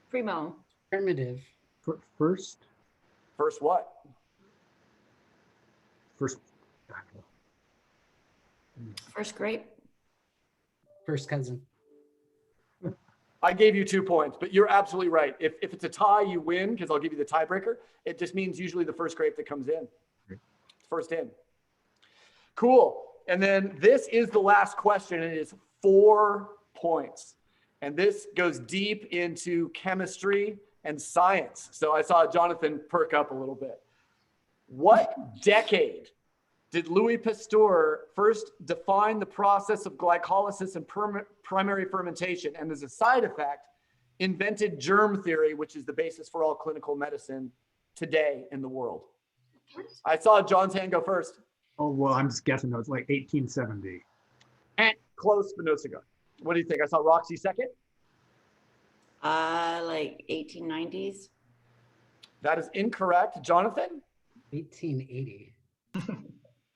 Primo. Primitive. First. First what? First grape. First cousin. I gave you 2 points, but you're absolutely right. If it's a tie, you win, because I'll give you the tiebreaker. It just means usually the first grape that comes in. First in. Cool. And then this is the last question. It is 4 points. And this goes deep into chemistry and science. So I saw Jonathan perk up a little bit. What decade did Louis Pasteur first define the process of glycolysis and primary fermentation, and as a side effect, invented germ theory, which is the basis for all clinical medicine today in the world? I saw John's hand go first. Oh, well, I'm just guessing though. It's like 1870. Close, but no cigar. What do you think? I saw Roxy second. Like 1890s. That is incorrect. Jonathan? 1880.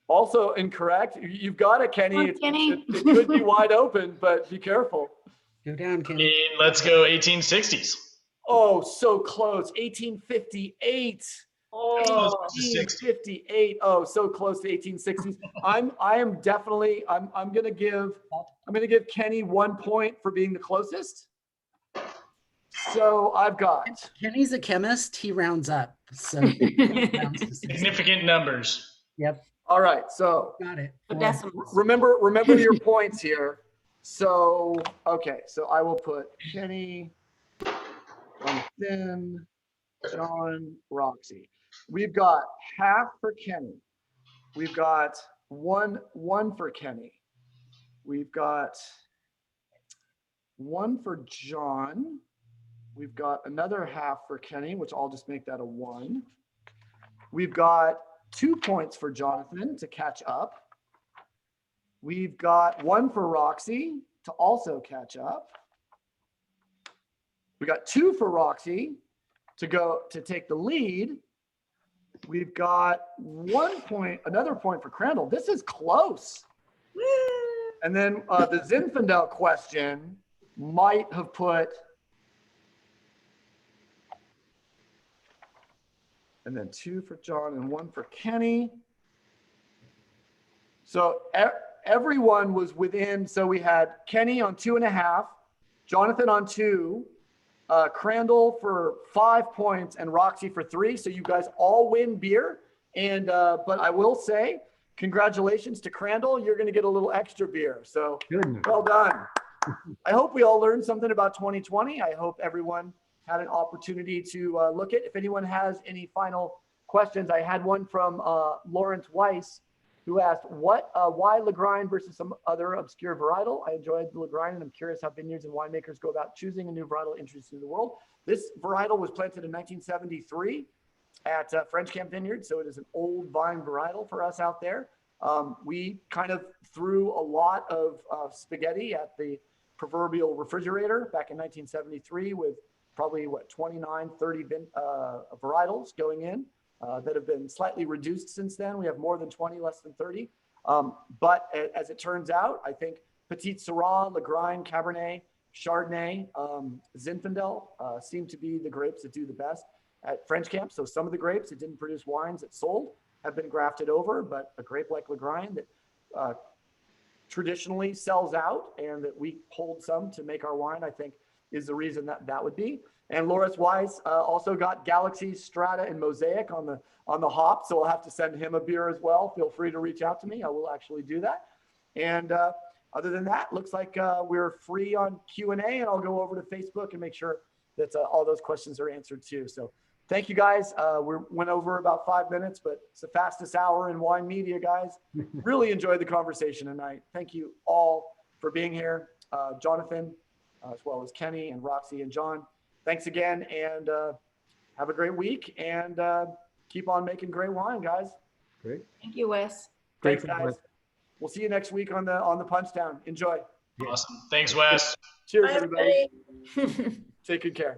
Also incorrect. You've got it, Kenny. Come on, Kenny. It could be wide open, but be careful. Go down, Kenny. Let's go 1860s. Oh, so close. 1858. Oh, 1858. Oh, so close to 1860s. I'm gonna give Kenny 1 point for being the closest. So I've got Kenny's a chemist. He rounds up. So significant numbers. Yep. all right. So Got it. Decimals. remember your points here. So okay, so I will put Kenny on Finn, John, Roxy. We've got half for Kenny. We've got one for Kenny. We've got 1 for John. We've got another half for Kenny, which I'll just make that a 1. We've got 2 points for Jonathan to catch up. We've got 1 for Roxy to also catch up. We got 2 for Roxy to take the lead. We've got 1 point, another point for Crandall. This is close. And then the Zinfandel question might have put, and then 2 for John and 1 for Kenny. So everyone was within. So we had Kenny on 2.5, Jonathan on 2, Crandall for 5 points, and Roxy for 3. So you guys all win beer. And but I will say, congratulations to Crandall. You're going to get a little extra beer. So Goodness. well done. I hope we all learned something about 2020. I hope everyone had an opportunity to look at. If anyone has any final questions, I had one from Lawrence Weiss, who asked, why Lagrind versus some other obscure varietal? I enjoyed the Lagrind, and I'm curious how vineyards and winemakers go about choosing a new varietal introduced to the world. This varietal was planted in 1973 at French Camp Vineyard, so it is an old vine varietal for us out there. We kind of threw a lot of spaghetti at the proverbial refrigerator back in 1973 with probably 29, 30 varietals going in that have been slightly reduced since then. We have more than 20, less than 30. But as it turns out, I think Petit Syrah, Lagrind, Cabernet, Chardonnay, Zinfandel seem to be the grapes that do the best at French Camp. So some of the grapes that didn't produce wines that sold have been grafted over, but a grape like Lagrind that traditionally sells out and that we hold some to make our wine, I think is the reason that would be. And Loris Weiss also got Galaxy, Strata, and Mosaic on the hop, so I'll have to send him a beer as well. Feel free to reach out to me. I will actually do that. And other than that, looks like we're free on Q&A, and I'll go over to Facebook and make sure that all those questions are answered too. So thank you guys. We went over about 5 minutes, but it's the fastest hour in wine media, guys. Really enjoyed the conversation tonight. Thank you all for being here. Jonathan, as well as Kenny and Roxy and John. Thanks again, and have a great week, and keep on making great wine, guys. Great. Thank you, Wes. Thanks, guys. We'll see you next week on the Punchdown. Enjoy. Awesome. Thanks, Wes. Cheers, Bye, everybody. everybody. Take good care.